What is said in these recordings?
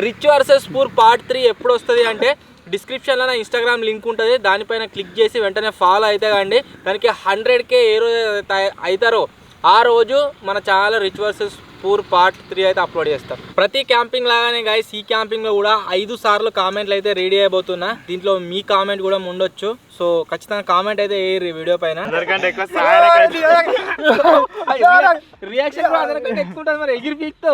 Rich versus poor part 3 ఎప్పుడు వస్తుంది అంటే డిస్క్రిప్షన్లో నా ఇన్స్టాగ్రామ్ లింక్ ఉంటుంది, దానిపైన క్లిక్ చేసి వెంటనే ఫాలో అయితే కండి. దానికి 100K ఏ రోజు అవుతారో ఆ రోజు మన channel rich versus poor part 3 అయితే అప్లోడ్ చేస్తాం. ప్రతి క్యాంపింగ్ లాగానే గైస్ ఈ క్యాంపింగ్లో కూడా 5 సార్లు కామెంట్లు అయితే రెడీ అయిపోతున్నా. దీంట్లో మీ కామెంట్ కూడా ఉండొచ్చు, సో ఖచ్చితంగా కామెంట్ అయితే ఏ వీడియో పైన రియాక్షన్ కూడా అందరికంటే ఎక్కువ ఉంటుంది. మరి ఎగిరి పీక్తో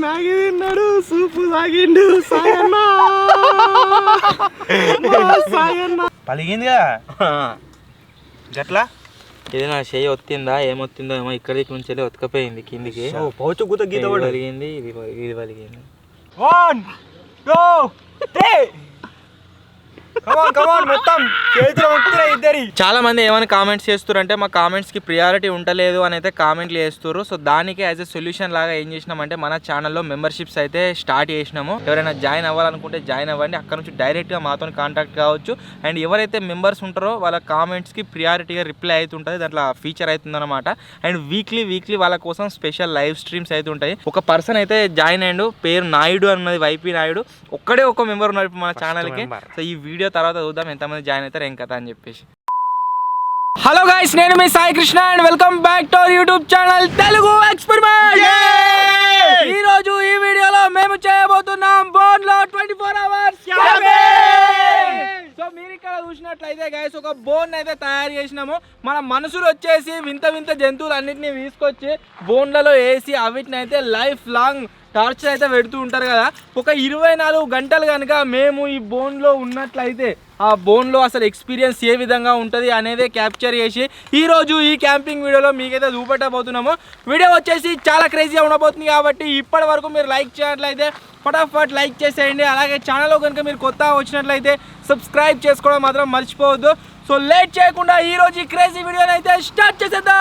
మ్యాగీ తిన్నాడు, సూపు తాగిండు, పలిగిందిగా గట్లా. ఇది నా చెయ్యి ఒత్తిందా ఏమొత్తిందో ఏమో, ఇక్కడి నుంచి వెళ్ళి ఒతకపోయింది కిందికి. పౌచు గుత గీత పలిగింది, ఇది పలిగింది. చాలా మంది ఏమైనా కామెంట్స్ చేస్తారంటే మా కామెంట్స్ కి ప్రియారిటీ ఉండలేదు అని అయితే కామెంట్లు చేస్తారు. సో దానికి యాజ్ ఎ సొల్యూషన్ లాగా ఏం చేసినామంటే మన ఛానల్లో మెంబర్షిప్స్ అయితే స్టార్ట్ చేసినాము. ఎవరైనా జాయిన్ అవ్వాలనుకుంటే జాయిన్ అవ్వండి, అక్కడ నుంచి డైరెక్ట్గా మాతో కాంటాక్ట్ కావచ్చు. అండ్ ఎవరైతే మెంబర్స్ ఉంటారో వాళ్ళ కామెంట్స్కి ప్రియారిటీగా రిప్లై అవుతుంటుంది, దాంట్లో ఫీచర్ అవుతుందన్నమాట. అండ్ వీక్లీ వాళ్ళ కోసం స్పెషల్ లైవ్ స్ట్రీమ్స్ అయితే ఉంటాయి. ఒక పర్సన్ అయితే జాయిన్ అయ్యిండు, పేరు నాయుడు అన్నది, వైపీ నాయుడు. ఒక్కడే ఒక మెంబర్ ఉన్నాడు మన ఛానల్కి. సో ఈ వీడియో తర్వాత చూద్దాం ఎంతమంది జాయిన్ అవుతారు ఏం కథ అని చెప్పేసి. హలో గైస్, నేను మీ Sai Krishna and welcome back to our YouTube channel Telugu experiment. ఈ రోజు ఈ వీడియోలో మేము చేయబోతున్నాం బోన్లో 24 hours క్యాంపింగ్. సో మీరు ఇక్కడ చూసినట్లయితే గైస్ ఒక బోన్ అయితే తయారు చేసినాము. మన మనుషులు వచ్చేసి వింత వింత జంతువులు అన్నిటిని తీసుకొచ్చి బోన్లలో వేసి అవిటిని అయితే లైఫ్ లాంగ్ టార్చర్ అయితే పెడుతూ ఉంటారు కదా. ఒక 24 గంటలు కనుక మేము ఈ బోన్లో ఉన్నట్లయితే ఆ బోన్లో అసలు ఎక్స్పీరియన్స్ ఏ విధంగా ఉంటుంది అనేది క్యాప్చర్ చేసి ఈరోజు ఈ క్యాంపింగ్ వీడియోలో మీకైతే చూపెట్టబోతున్నాము. వీడియో వచ్చేసి చాలా క్రేజీగా ఉండబోతుంది కాబట్టి ఇప్పటి వరకు మీరు లైక్ చేయనట్లయితే ఫటాఫట్ లైక్ చేసేయండి. అలాగే ఛానల్లో కనుక మీరు కొత్తగా వచ్చినట్లయితే సబ్స్క్రైబ్ చేసుకోవడం మాత్రం మర్చిపోవద్దు. సో లేట్ చేయకుండా ఈరోజు ఈ క్రేజీ వీడియోని అయితే స్టార్ట్ చేసేద్దాం.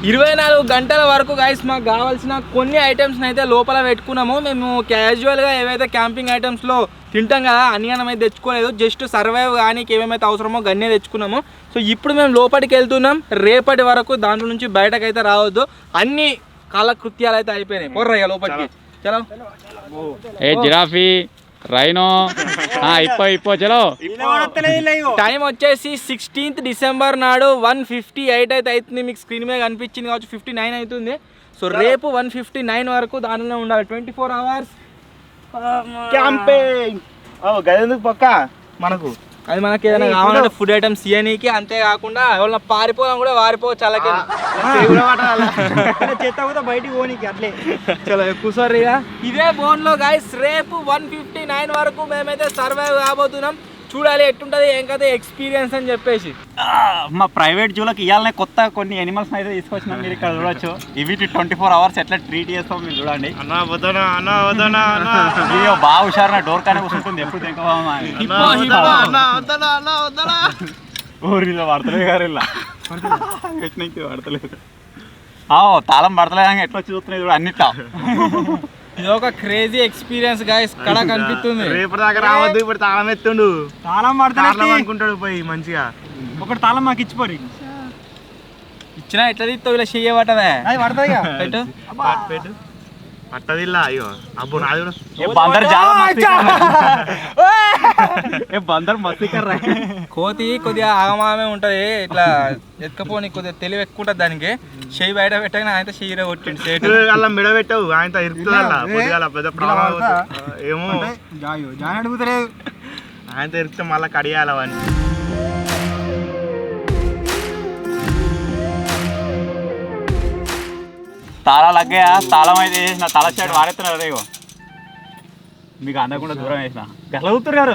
24 గంటల వరకు గైస్ మాకు కావాల్సిన కొన్ని ఐటమ్స్ని అయితే లోపల పెట్టుకున్నాము. మేము క్యాజువల్గా ఏవైతే క్యాంపింగ్ ఐటమ్స్లో తింటాం కదా అన్నిగనం అయితే తెచ్చుకోలేదు, జస్ట్ సర్వైవ్ కానీ ఏమేమైతే అవసరమో గన్నే తెచ్చుకున్నాము. సో ఇప్పుడు మేము లోపలికి వెళ్తున్నాం. రేపటి వరకు దాంట్లో నుంచి బయటకైతే రావద్దు, అన్ని కాలకృత్యాలు అయితే అయిపోయినాయి. పోర్రయ్య లోపలికి చలో. ఏ జిరాఫీ రైనో ఇప్పో చలో. టైం వచ్చేసి 16th December నాడు 1:58 అయితే అవుతుంది. మీకు స్క్రీన్ మీద కనిపించింది కావచ్చు, 59 అవుతుంది. సో రేపు 1:59 వరకు దానిలో ఉండాలి. 24 hours క్యాంపింగ్. గదెందుకు పక్క మనకు అది మనకి ఏదైనా కావాలంటే ఫుడ్ ఐటమ్స్ ఇయనీకి, అంతేకాకుండా ఎవరైనా పారిపోదాం కూడా వారిపోవచ్చు. అలాగే చెత్త కూడా బయటికి పోనీకి అట్లే. చలో కూర్చోర్రిగా. ఇదే బోన్లో గైస్ రేపు 1:59 వరకు మేమైతే సర్వైవ్ కాబోతున్నాం. చూడాలి ఎట్టుంటది ఏం కదా ఎక్స్పీరియన్స్ అని చెప్పేసి. మా ప్రైవేట్ జూలోకి ఇవ్వాలనే కొత్త కొన్ని ఎనిమల్స్ అయితే తీసుకొచ్చినాం. మీరు ఇక్కడ చూడొచ్చు. ఇవి 24 hours ఎట్లా ట్రీట్ చేస్తాం మీరు చూడండి. బాగా హుషారు, డోర్ కానీ కూర్చుంటుంది ఎప్పుడు ఊరిలో పడతలేదు గారు, ఇలా పడతలేదు. తాళం పడతలేదు కానీ ఎట్లా చూస్తున్నాయి చూడ అన్నిట్లా. ఇది ఒక క్రేజీ ఎక్స్పీరియన్స్ గైస్. కడ కనిపిస్తుంది. రేపు దాకా రావద్దు, ఇప్పుడు తాళం ఎత్తుండు. తాళం పడతాడు అనుకుంటాడు పోయి మంచిగా. ఒకటి తాళం మాకు ఇచ్చిపోయి ఇచ్చినా ఎట్లా తీస్తావు, ఇలా చెయ్యబట్టదే పెట్టు పెట్టు పట్టదిల్లా. అయ్యో అబ్బో నాది బందర్ మస్తికర్రా. కోతి కొద్దిగా ఆగమామే ఉంటది, ఇట్లా ఎత్తుకపోని కొద్దిగా తెలివి ఎక్కువ ఉంటుంది దానికి. చెయ్యి బయట పెట్టగానే ఆయన చెయ్యిలో కొట్టిండు సేటు. అలా మెడ పెట్టావు ఆయన ఇరుకుతుందల్లా పెద్ద ప్రాబ్లం ఏమో. అడుగుతలేదు ఆయనతో ఇరికితే మళ్ళీ కడియాలి అవన్నీ. తాళాలు అగ్గాయా? తాళం అయితే వేసిన తల సైడ్ వాడేస్తున్నారు. అదే మీకు అందకుండా దూరం వేసిన గెలవుతున్నారు.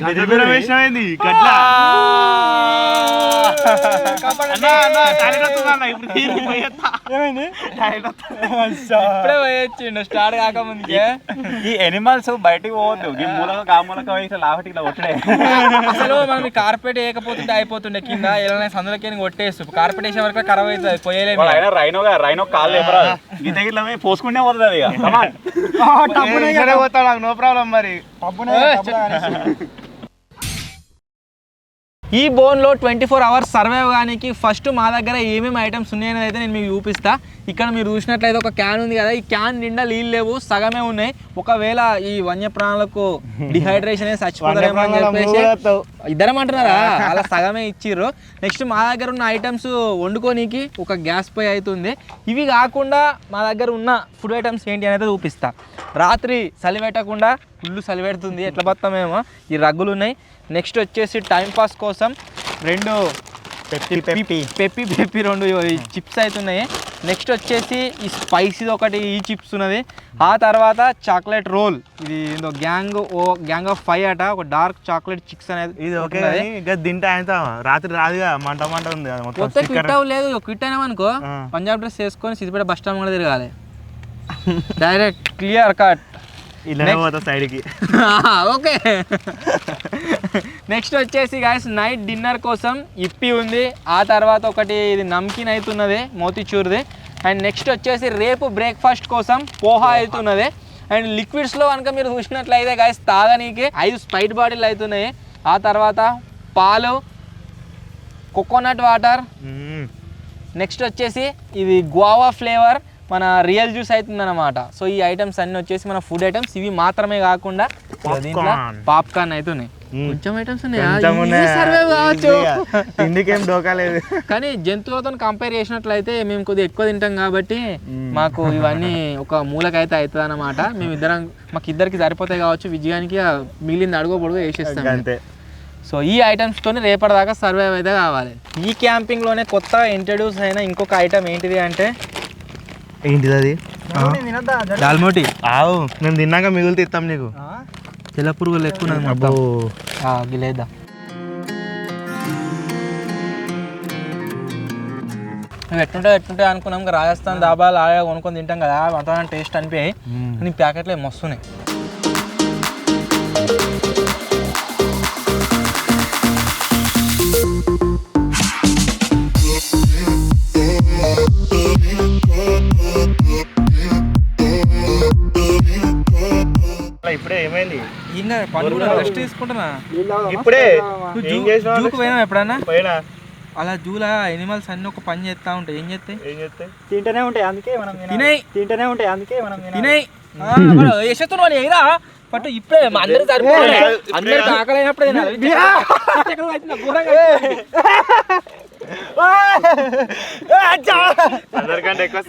ఇప్పుడే పోయొచ్చిండు స్టార్ట్ కాకముందుకే. ఈ ఎనిమల్స్ బయటకు పోవద్దు, ఈ మూలక ఆ మూలక వేసి లావటి ఇలా కొట్టడే. అసలు మనం కార్పెట్ వేయకపోతుంటే అయిపోతుండే, కింద ఎలా సందులకి కొట్టేస్తు. కార్పెట్ వేసే వరకు ఖరాబ్ అవుతుంది, పోయలేము. రైనో కాళ్ళు ఈ దగ్గర పోసుకుంటే పోతుంది అది. నో ప్రాబ్లం మరి. ఈ బోన్లో 24 hours సర్వైవ్ కానీ ఫస్ట్ మా దగ్గర ఏమేమి ఐటమ్స్ ఉన్నాయని అయితే నేను మీకు చూపిస్తా. ఇక్కడ మీరు చూసినట్లయితే ఒక క్యాన్ ఉంది కదా, ఈ క్యాన్ నిండా నీళ్ళు లేవు, సగమే ఉన్నాయి. ఒకవేళ ఈ వన్యప్రాణులకు డిహైడ్రేషన్ చచ్చిపోతారేమో అని చెప్పేసి ఇద్దరం అంటున్నారా, అలా సగమే ఇచ్చిర్రు. నెక్స్ట్ మా దగ్గర ఉన్న ఐటమ్స్ వండుకోనీకి ఒక గ్యాస్ పొయ్యి అవుతుంది. ఇవి కాకుండా మా దగ్గర ఉన్న ఫుడ్ ఐటమ్స్ ఏంటి అనేది చూపిస్తా. రాత్రి చలి పెట్టకుండా ఫుల్ చలి పెడుతుంది, ఎట్లా బతామేమో. ఈ రగ్గులు ఉన్నాయి. నెక్స్ట్ వచ్చేసి టైంపాస్ కోసం 2 పెప్పి 2 చిప్స్ అవుతున్నాయి. నెక్స్ట్ వచ్చేసి ఈ స్పైసీ ఒకటి ఈ చిప్స్ ఉన్నది. ఆ తర్వాత చాక్లెట్ రోల్, ఇది ఏందో గ్యాంగ్ ఆఫ్ 5 అట, ఒక డార్క్ చాక్లెట్ చిక్స్ అనేది. ఇది ఓకే తింటా ఆయన రాత్రి రాదుగా మంట ఉంది కదా మొత్తం. క్విట్ అవ్వలేదు, క్విట్ అయినామనుకో పంజాబ్ డ్రెస్ వేసుకొని సిద్దిపేట బస్ స్టాండ్ కూడా తిరగాలి డైరెక్ట్ క్లియర్ కట్ ఇలా పోతా సైడ్కి. ఓకే. నెక్స్ట్ వచ్చేసి గాయస్ నైట్ డిన్నర్ కోసం ఇప్పి ఉంది. ఆ తర్వాత ఒకటి ఇది నమ్కిన్ అవుతున్నది మోతిచూర్ది. అండ్ నెక్స్ట్ వచ్చేసి రేపు బ్రేక్ఫాస్ట్ కోసం పోహా అవుతున్నది. అండ్ లిక్విడ్స్లో కనుక మీరు చూసినట్లయితే గాయస్ తాగనీకి 5 స్ప్రైట్ బాటిల్ అవుతున్నాయి. ఆ తర్వాత పాలు, కోకోనట్ వాటర్, నెక్స్ట్ వచ్చేసి ఇది గువావా ఫ్లేవర్ మన రియల్ జ్యూస్ అవుతుందన్నమాట. సో ఈ ఐటమ్స్ అన్ని వచ్చేసి మన ఫుడ్ ఐటమ్స్. ఇవి మాత్రమే కాకుండా దీంట్లో పాప్కార్న్ అవుతున్నాయి. కొంచెం ఐటమ్స్ ఇందుకేం డోకాలేదు. కానీ జంతువులతో కంపేర్ చేసినట్లయితే మేము కొద్దిగా ఎక్కువ తింటాం కాబట్టి మాకు ఇవన్నీ ఒక మూలకైతే అవుతుంది అన్నమాట. మాకు ఇద్దరికి సరిపోతాయి కావచ్చు, విజయానికి మిగిలింది అడుగు పొడుగు వేసేస్తాం అంతే. సో ఈ ఐటమ్స్తోనే రేపటిదాకా సర్వైవ్ అయితే కావాలి. ఈ క్యాంపింగ్లోనే కొత్తగా ఇంట్రడ్యూస్ అయిన ఇంకొక ఐటమ్ ఏంటిది అంటే ఏంటిది అది? దాల్మోటి. ఆవు నేను తిన్నాక మిగులు తిస్తాం నీకు. తెల్ల పురుగులు ఎక్కువ గిలేదా. మేము ఎట్టుంటే అనుకున్నాం రాజస్థాన్ దాబాలు ఆగా కొనుక్కొని తింటాం కదా, వాతావరణం టేస్ట్ అనిపించాయి. కానీ ప్యాకెట్లు మస్తున్నాయి. ఇప్పుడే ఏమైంది? ఇంకా పని కూడా రెస్ట్ తీసుకుంటున్నా. ఇప్పుడే జూకు పోయినా ఎప్పుడన్నా? పోయినా. అలా జూలా ఎనిమల్స్ అన్ని ఒక పని చేస్తా ఉంటాయి. ఏం చేస్తాయి? తింటూనే ఉంటాయి, అందుకే మనం తింటూనే ఉంటాయి, అందుకే మనం తినేయి. యశత్తును ఎయిరా పట్టు ఇప్పుడే అందరికి సరిపోయి అందరికి ఆకలి అయినప్పుడు అందరికంటే ఎక్కువ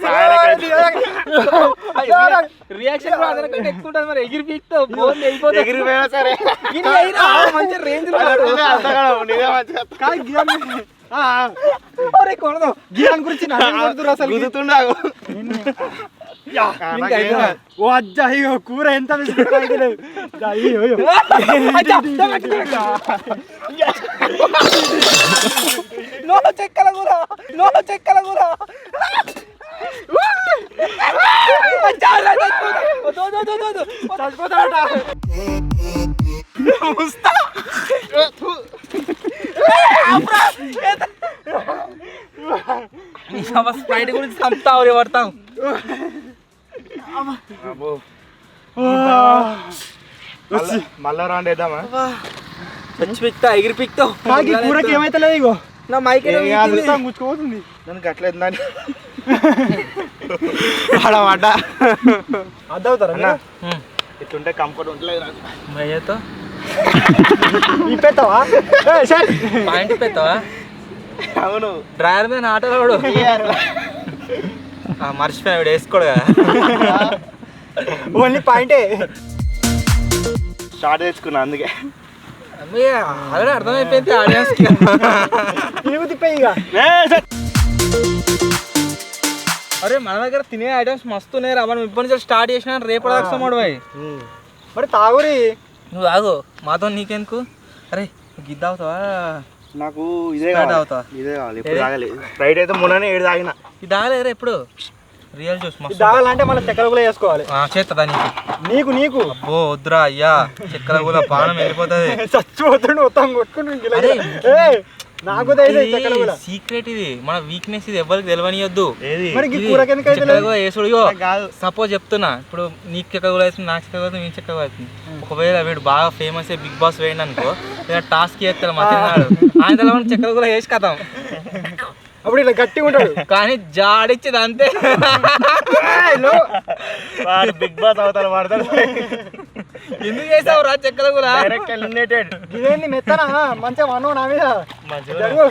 రియాక్షన్ అందరికంటే ఎక్కువ ఉంటుంది. మరి ఎగిరి పీక్తావు ఎగిరిపోయినా సరే మంచి రేంజ్ గిరాన్ గురించి కూర ఎంత చెక్కల కూర స్ప్రైట్ గురించి చంపుతావు పడతావు. మళ్ళా రౌండ్ వేద్దామా? చచ్చి పిక్తా ఎగిరి పిక్తావు. కూరకి ఏమైతలేదు, ఇగో నా మైక్ ముచ్చుకోతుంది. దానికి అట్లేదు దాన్ని ఆడమాట అద్దవుతారా? ఇట్లుంటే కంఫర్ట్ ఉండలేదు. ఇప్పేస్తావా? పాయింట్ పెడతావా? అవును, డ్రైవర్ మీద ఆటోలో కూడా మర్చిపోయా వేసుకోడు కదా. ఓన్లీ పాయింటే స్టార్ట్ తెచ్చుకున్నా అందుకే. ఆల్రెడీ అర్థమైపోయింది ఆడియన్స్కి. తిప్పాయి ఇక. అరే మన దగ్గర తినే ఐటమ్స్ మస్తు ఉన్నాయి రా. మనం ఇప్పటి నుంచి స్టార్ట్ చేసినా రేపు దాకా మరి తాగురి. నువ్వు తాగు, మాతో నీకెందుకు. అరే గిద్ద అవుతావా? నాకు ఇదే అవుతా, ఇదే కావాలి. ఇప్పుడు తాగాలి. స్ప్రైట్ అయితే మొన్ననే 7 తాగిన. ఇది తాగలేరా ఎప్పుడు? రియల్ జ్యూస్ మస్తు తాగాలంటే మళ్ళీ చక్కెర కూడా వేసుకోవాలి. చేస్తుందా నీకు? నీకు అబ్బో వద్దురా అయ్యా, చక్కెర కూడా పానం వెళ్ళిపోతుంది. చచ్చిపోతుండే మొత్తం కొట్టుకుని నాకు తెలియదు చెక్కలు కూడా. సీక్రెట్ ఇది, మన వీక్నెస్ ఇది, ఎవరికి తెలియనియొద్దు. ఏది మరి ఈ కూరకి ఎందుకు అయితే లేదు? వేసుడు కాదు. సపోజ్ చెప్తున్నా, ఇప్పుడు నీకు చెక్క కూడా అవుతుంది, నాకు చెక్క అవుతుంది, నీకు చెక్క అవుతుంది. ఒకవేళ వీడు బాగా ఫేమస్ బిగ్ బాస్ వేయండి అనుకో, లేదా టాస్క్ చేస్తాడు మధ్యనాడు, ఆయన చెక్కలు కూడా వేసి కథం. అప్పుడు ఇలా గట్టిగా ఉంటాడు. కానీ జాడిచ్చేది అంతే. వాడు బిగ్ బాస్ అవుతాడు వాడతాడు. ఎందుకు చేసావు రా చెక్కలు కూడా? Direct eliminated. ఇదేంది మెత్తనా మంచిగా అన్నం నా మీద మంచిగా జరుగు.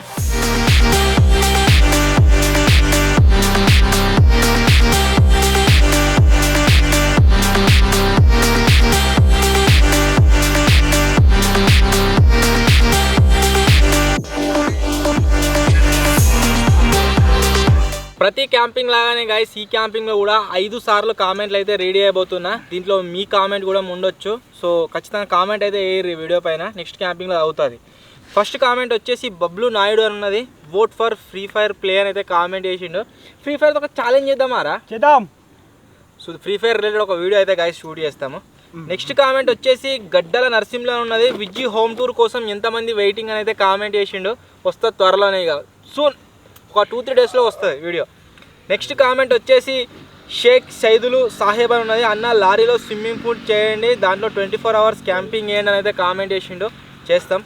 ప్రతి క్యాంపింగ్ లాగానే గైస్ ఈ క్యాంపింగ్లో కూడా 5 సార్లు కామెంట్లు అయితే రెడీ అయిపోతున్నా. దీంట్లో మీ కామెంట్ కూడా ఉండొచ్చు. సో ఖచ్చితంగా కామెంట్ అయితే వేయరు వీడియో పైన, నెక్స్ట్ క్యాంపింగ్లో అవుతుంది. ఫస్ట్ కామెంట్ వచ్చేసి బబ్లు నాయుడు అని ఉన్నది. Vote for free fire play అని అయితే కామెంట్ చేసిండు. ఫ్రీ ఫైర్ ఒక ఛాలెంజ్ చేద్దామారా? చేద్దాం. సో ఫ్రీ ఫైర్ రిలేటెడ్ ఒక వీడియో అయితే గైస్ షూట్ చేస్తాము. నెక్స్ట్ కామెంట్ వచ్చేసి గడ్డల నరసింహలో ఉన్నది. విజ్జి హోమ్ టూర్ కోసం ఎంతమంది వెయిటింగ్ అని అయితే కామెంట్ చేసిండు. వస్తుంది త్వరలోనే, ఇక సూన్ ఒక 2-3 డేస్లో వస్తుంది వీడియో. నెక్స్ట్ కామెంట్ వచ్చేసి షేక్ సైదులు సాహెబ్ అని ఉన్నది. అన్న లారీలో స్విమ్మింగ్ పూల్ చేయండి, దాంట్లో 24 అవర్స్ క్యాంపింగ్ చేయండి అని అయితే కామెంట్ చేసిండు. చేస్తాం,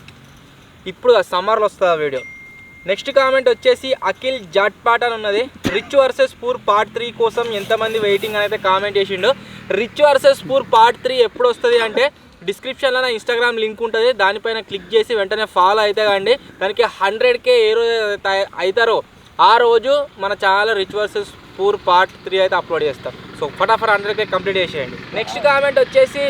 ఇప్పుడు సమ్మర్లో వస్తుంది ఆ వీడియో. నెక్స్ట్ కామెంట్ వచ్చేసి అఖిల్ జాట్పాట్ అని ఉన్నది. రిచ్ వర్సెస్ పూర్ పార్ట్ 3 కోసం ఎంతమంది వెయిటింగ్ అని అయితే కామెంట్ చేసిండు. రిచ్ వర్సెస్ పూర్ పార్ట్ 3 ఎప్పుడు వస్తుంది అంటే డిస్క్రిప్షన్లో నా ఇన్స్టాగ్రామ్ లింక్ ఉంటుంది, దానిపైన క్లిక్ చేసి వెంటనే ఫాలో అయితే కండి. దానికి 100K ఏ రోజు అవుతారో ఆ రోజు మన channel rich versus poor part 3 అయితే అప్లోడ్ చేస్తాం. సో ఫటాఫట్ 100K కంప్లీట్ చేసేయండి. నెక్స్ట్ కామెంట్ వచ్చేసి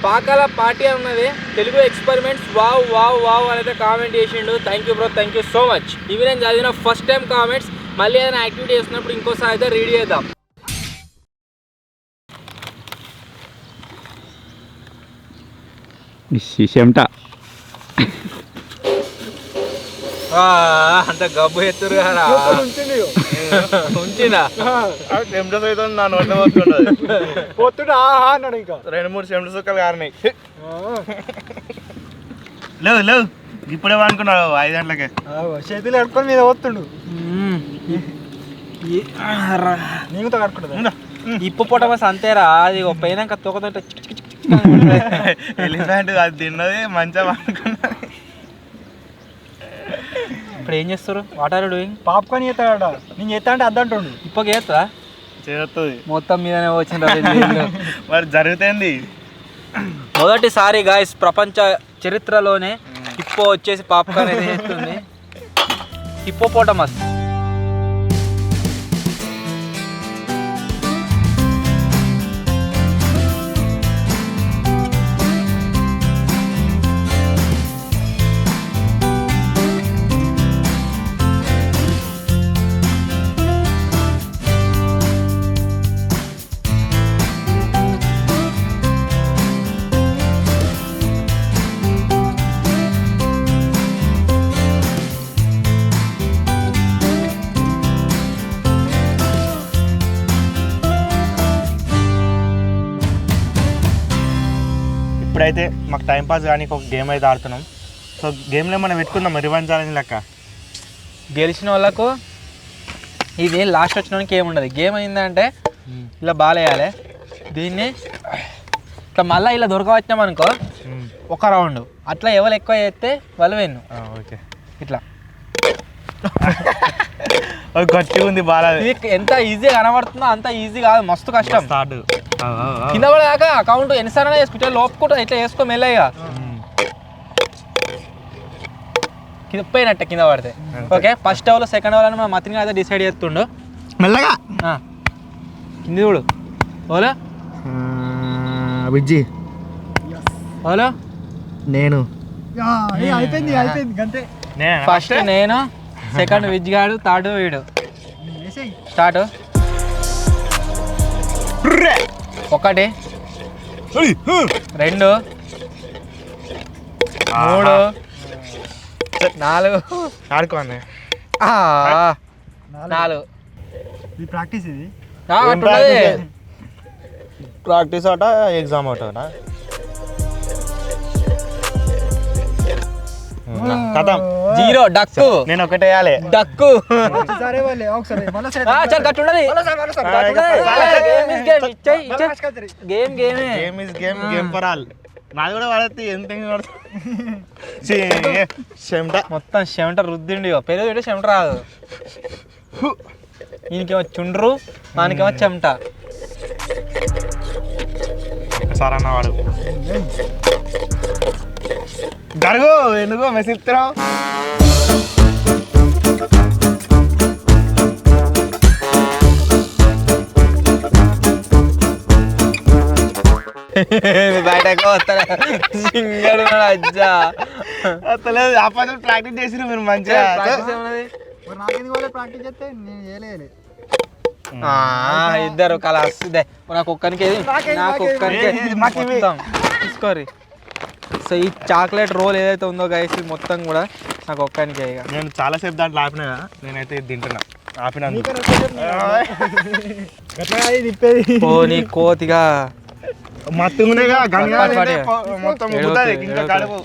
పాకాల పార్టీ అని ఉన్నది. Telugu experiments wow wow wow అని అయితే కామెంట్ చేసిండు. Thank you bro, thank you so much. ఇవి నేను చదివిన ఫస్ట్ టైం కామెంట్స్. మళ్ళీ ఏదైనా యాక్టివిటీ చేస్తున్నప్పుడు ఇంకోసారి అయితే రెడీ చేద్దాం. చెమట అంత గబ్బు ఎత్తురు కదా ఉంచింది ఉంచినా చెమటస్ అయితే నా నోట్లో వస్తుంటది. పొత్తుడు ఆహా అన్నాడు. ఇంకా 2-3 చెమట సుక్కలు కారినాయి. లేవు లేవు, ఇప్పుడే అనుకున్నాడు 5 గంటలకే. చేతులు కట్టుకొని మీద పోతుండు. నీకుతో కట్టుకుంటుంది. ఇప్పు పొటమస్ అంతేరా, అది పోయినాక తొక్కతో ఎలిఫెంట్ అది తిన్నది మంచిగా అనుకున్నది. ఇప్పుడు ఏం చేస్తారు? What are you doing? Popcorn చేస్తాడ. నేను చేస్తా అంటే అద్దంటుండు. ఇప్పకి చేస్తా చేస్తుంది మొత్తం మీదనే వచ్చింది. మరి జరుగుతుంది. మొదటిసారి గాయస్ ప్రపంచ చరిత్రలోనే హిప్పో వచ్చేసి పాప్కార్న్ అయితే చేస్తుంది. హిప్పోపోటమస్. ఇప్పుడైతే మాకు టైంపాస్ కానీ ఒక గేమ్ అయితే ఆడుతున్నాం. సో గేమ్లో మనం పెట్టుకుందాం రివెంజ్ ఛాలెంజ్ లెక్క. గెలిచిన వాళ్ళకు ఇది లాస్ట్ వచ్చినానికి ఏముండదు. గేమ్ అయిందంటే ఇలా బాల్ వేయాలి. దీన్ని ఇట్లా మళ్ళీ ఇలా దొరకవచ్చినాం అనుకో ఒక రౌండ్, అట్లా ఎవరు ఎక్కువ చేస్తే వాళ్ళు విన్ను. ఓకే, ఇట్లా గట్టి ఉంది బాల్. ఇది ఎంత ఈజీగా కనబడుతుందో అంత ఈజీ కాదు, మస్తు కష్టం. స్టార్ట్ కింద పడేదాకా అకౌంట్ ఎన్నిసార్లు చేసుకుంటే లోపుకుంటా ఇట్లా వేసుకో మెల్లగా. కింద పోయినట్టే కింద పడితే. Okay, first over second over అని మన మతిని అయితే డిసైడ్ చేస్తుండు. మెల్లగా కింది చూడు. ఓలా విజ్జి, ఓలా నేను అయిపోయింది అయిపోయింది అంతే. ఫస్ట్ నేను, సెకండ్ విజ్ గాడు, థర్డ్ వీడు. స్టార్ట్. 1 2 3 4 ఆడుకోండి. 4. ఇది ప్రాక్టీస్. ఇది ప్రాక్టీస్ ఆట ఎగ్జామ్ ఆట. కథం జీరో డక్కు నేను ఒకటే వేయాలి డక్కు సరే వాళ్ళే ఒకసారి మళ్ళీ చల్ గట్టు ఉండదు గేమ్ గేమే game is game game for all నాది కూడా పడద్ది ఎంత చెమట మొత్తం చెమట రుద్దిండి పెరుగు పెట్టి చెమట రాదు ఈయనకేమో చుండ్రు దానికేమో చెమట సార్ అన్నవాడు జరుగు ఎందుకో మెసిస్తున్నావు బయటకు వస్తాడు సింగడు అజ్జా అసలు అప్పుడు ప్రాక్టీస్ చేసిన మీరు మంచిగా నాకెందుకు వాళ్ళే ప్రాక్టీస్ చేస్తే నేను చేయలేదు ఇద్దరు కలాస్ ఇదే నాకు ఒక్కరికి నాకు ఒక్కరికి తీసుకోరి సో ఈ చాక్లెట్ రోల్ ఏదైతే ఉందో గైస్ ఇది మొత్తం కూడా నాకు ఒక్కరికి ఇక నేను చాలాసేపు దాంట్లో ఆపినా కదా నేనైతే ఇది తింటున్నా ఆపినా తిప్పేది ఓ నీ కోతిగా మత్తుగా మొత్తం ఉబ్బుతుంది ఇంకా కడుపు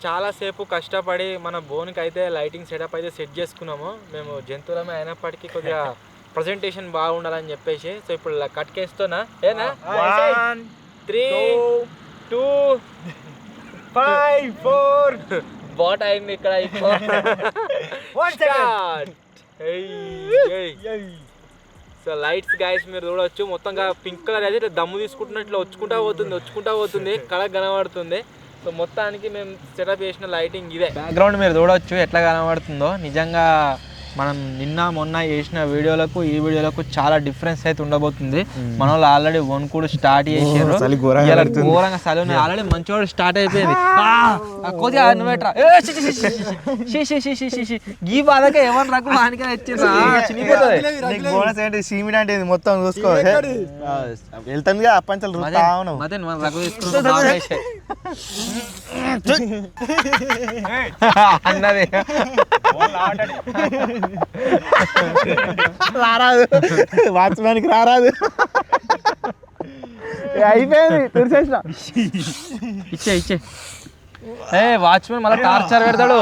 చాలాసేపు కష్టపడి మన బోన్కి అయితే లైటింగ్ సెటప్ అయితే సెట్ చేసుకున్నాము మేము జంతువులమే అయినప్పటికీ కొద్దిగా ప్రజెంటేషన్ బాగుండాలని చెప్పేసి సో ఇప్పుడు కట్కేస్తున్నా ఏనా 1 3 2 5 4 బాట్ అయింది ఇక్కడ సో లైట్స్ గైస్ మీరు చూడవచ్చు మొత్తంగా పింక్ కలర్ అయితే దమ్ము తీసుకుంటున్నట్లు వచ్చుకుంటా పోతుంది కళకు కనబడుతుంది సో మొత్తానికి మేము సెటప్ చేసిన లైటింగ్ ఇదే బ్యాక్గ్రౌండ్ మీరు చూడవచ్చు ఎట్లా కనబడుతుందో నిజంగా మనం నిన్న మొన్న చేసిన వీడియోలకు ఈ వీడియోలకు చాలా డిఫరెన్స్ అయితే ఉండబోతుంది మన వాళ్ళు ఆల్రెడీ వణుకుడు స్టార్ట్ చేసారు ఘోరంగా సలూన్ ఆల్రెడీ మంచోడు స్టార్ట్ అయిపోయింది కొద్దిగా నువ్వేట్రా ఈ బాధగా ఏమని రకం వానికే వచ్చింది సీమిడి అంటే ఇది మొత్తం చూసుకో వెళ్తుంది అప్పంచలు అదే మనం రకం తీసుకున్నాం అన్నది రారాదు వాచ్మెన్కి రారాదు అయిపోయింది తెలిసేసిన ఇచ్చే వాచ్మెన్ మళ్ళీ టార్చర్ పెడతాడు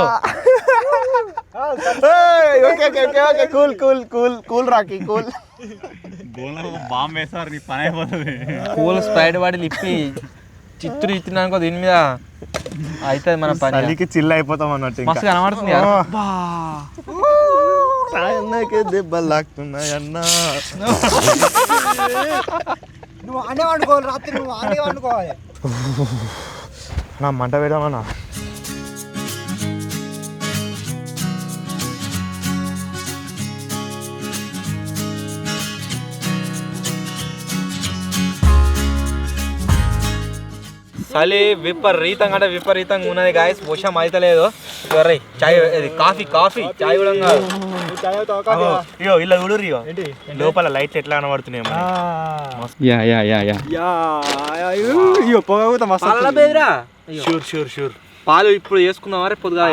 cool cool cool cool Rocky cool bomb వేస్తారు నీ పని అయిపోతుంది కూల్ స్ప్రైట్ వాడి లిప్పి చిత్తురు ఇచ్చినానుకో దీని మీద అయితే మన పనికి చిల్ అయిపోతాం అన్నట్టు మస్తు కనబడుతుంది అన్నకే దెబ్బలు లాగుతున్నాయన్నా నువ్వు ఆనే వండుకోవాలి రాత్రి నువ్వు ఆనే వండుకోవాలి నా మంట పెడదామన్నా చలి విపరీతంగా అంటే విపరీతంగా ఉన్నది గాయస్ వర్షం అయితే లేదు రై చాయ్ ఇది కాఫీ చాయ్ కూడా కాదు ఇగో ఇలా చూడుర్రి లోపల లైట్స్ ఎట్లా కనబడుతున్నాయి షూర్ పాలు ఇప్పుడు వేసుకుందామా రే పొద్దుగా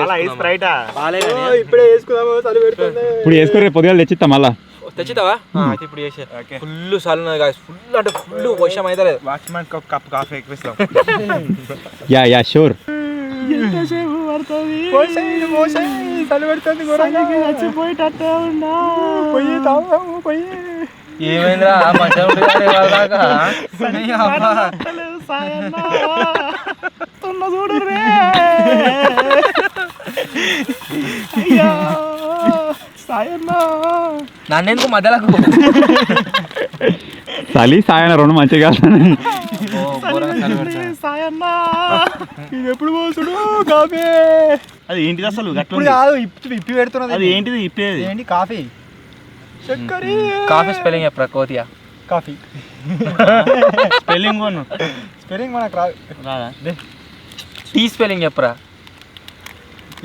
ఇప్పుడే వేసుకుందాము చలి పెడుతుంది ఇప్పుడు వేసుకుని రేపు పొద్దుగా తెచ్చిస్తా మళ్ళా తెచ్చితావా ఇప్పుడు చేసే ఫుల్ చలి ఉన్నది గాయస్ ఫుల్ అంటే ఫుల్ వర్షం అయితే లేదు వాచ్మెన్ కప్ కాఫీ ఎక్కువిస్తాం యా షూర్ చలి పెడుతుంది చచ్చిపోయేటట్టే ఉన్నా పొయ్యి తాగుదాము పొయ్యి ఏమైందిరా మంచిగా ఉంటుంది చూడరే నన్నెందుకు మధ్యలో చలి సాయన రెండు మంచిగా ఇది ఎప్పుడు పోసుడు కాఫీ అది ఏంటిది అసలు కాదు ఇప్పి పెడుతున్నది అది ఏంటిది ఇప్పేది ఏంటి కాఫీ చక్కెర కాఫీ స్పెల్లింగ్ చెప్పరా కోతియా కాఫీ స్పెల్లింగ్ స్పెల్లింగ్ మనకు రాదు టీ స్పెల్లింగ్ చెప్పరా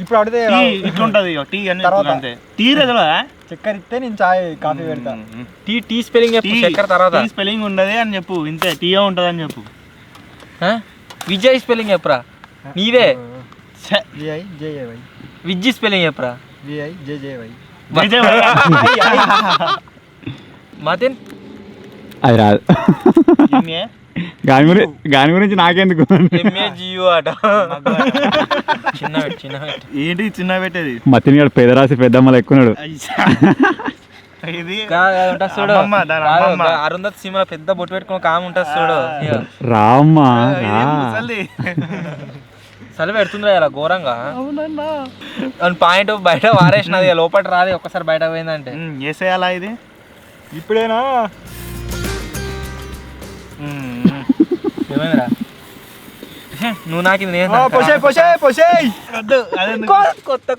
ఇప్పుడు అడితే టీ ఇట్లుంటది టీ అని తర్వాత. అంతే టీ రెదలా చక్కెర ఇస్తే నేను చాయ్ కాఫీ పెడతా. టీ స్పెల్లింగ్ చెప్పు చక్కెర తర్వాత టీ స్పెల్లింగ్ ఉండదు అని చెప్పు ఇంతే టీ ఉంటది అని చెప్పు. విజయ్ స్పెల్లింగ్ చెప్పురా నీదే. విఐ జేఏవై విజ్జి స్పెల్లింగ్ చెప్పురా. విఐ జేజేవై మతిన్ అది రాదు. గాని గురించి నాకెందుకు. MAGU అట. చిన్న ఏంటి చిన్న పెట్టేది మతిని గారు పేదరాశి పెద్దమ్మలు ఎక్కున్నాడు. ఇది చూడు అమ్మమ్మ, దాని అమ్మమ్మ. అరుంధతి సీమలో పెద్ద బొట్టు పెట్టుకుని ఒక ఆమె ఉంటుంది చూడు. రామ్మా ముసలి. చలి పెడుతుందిరా ఇలా ఘోరంగా. పాయింట్ బయట వారేసినది లోపల రాదు ఒక్కసారి బయట పోయిందంటే. వేసేయాలా ఇది ఇప్పుడేనా ఏమైందిరా నువ్వు నాకు ఇది నేను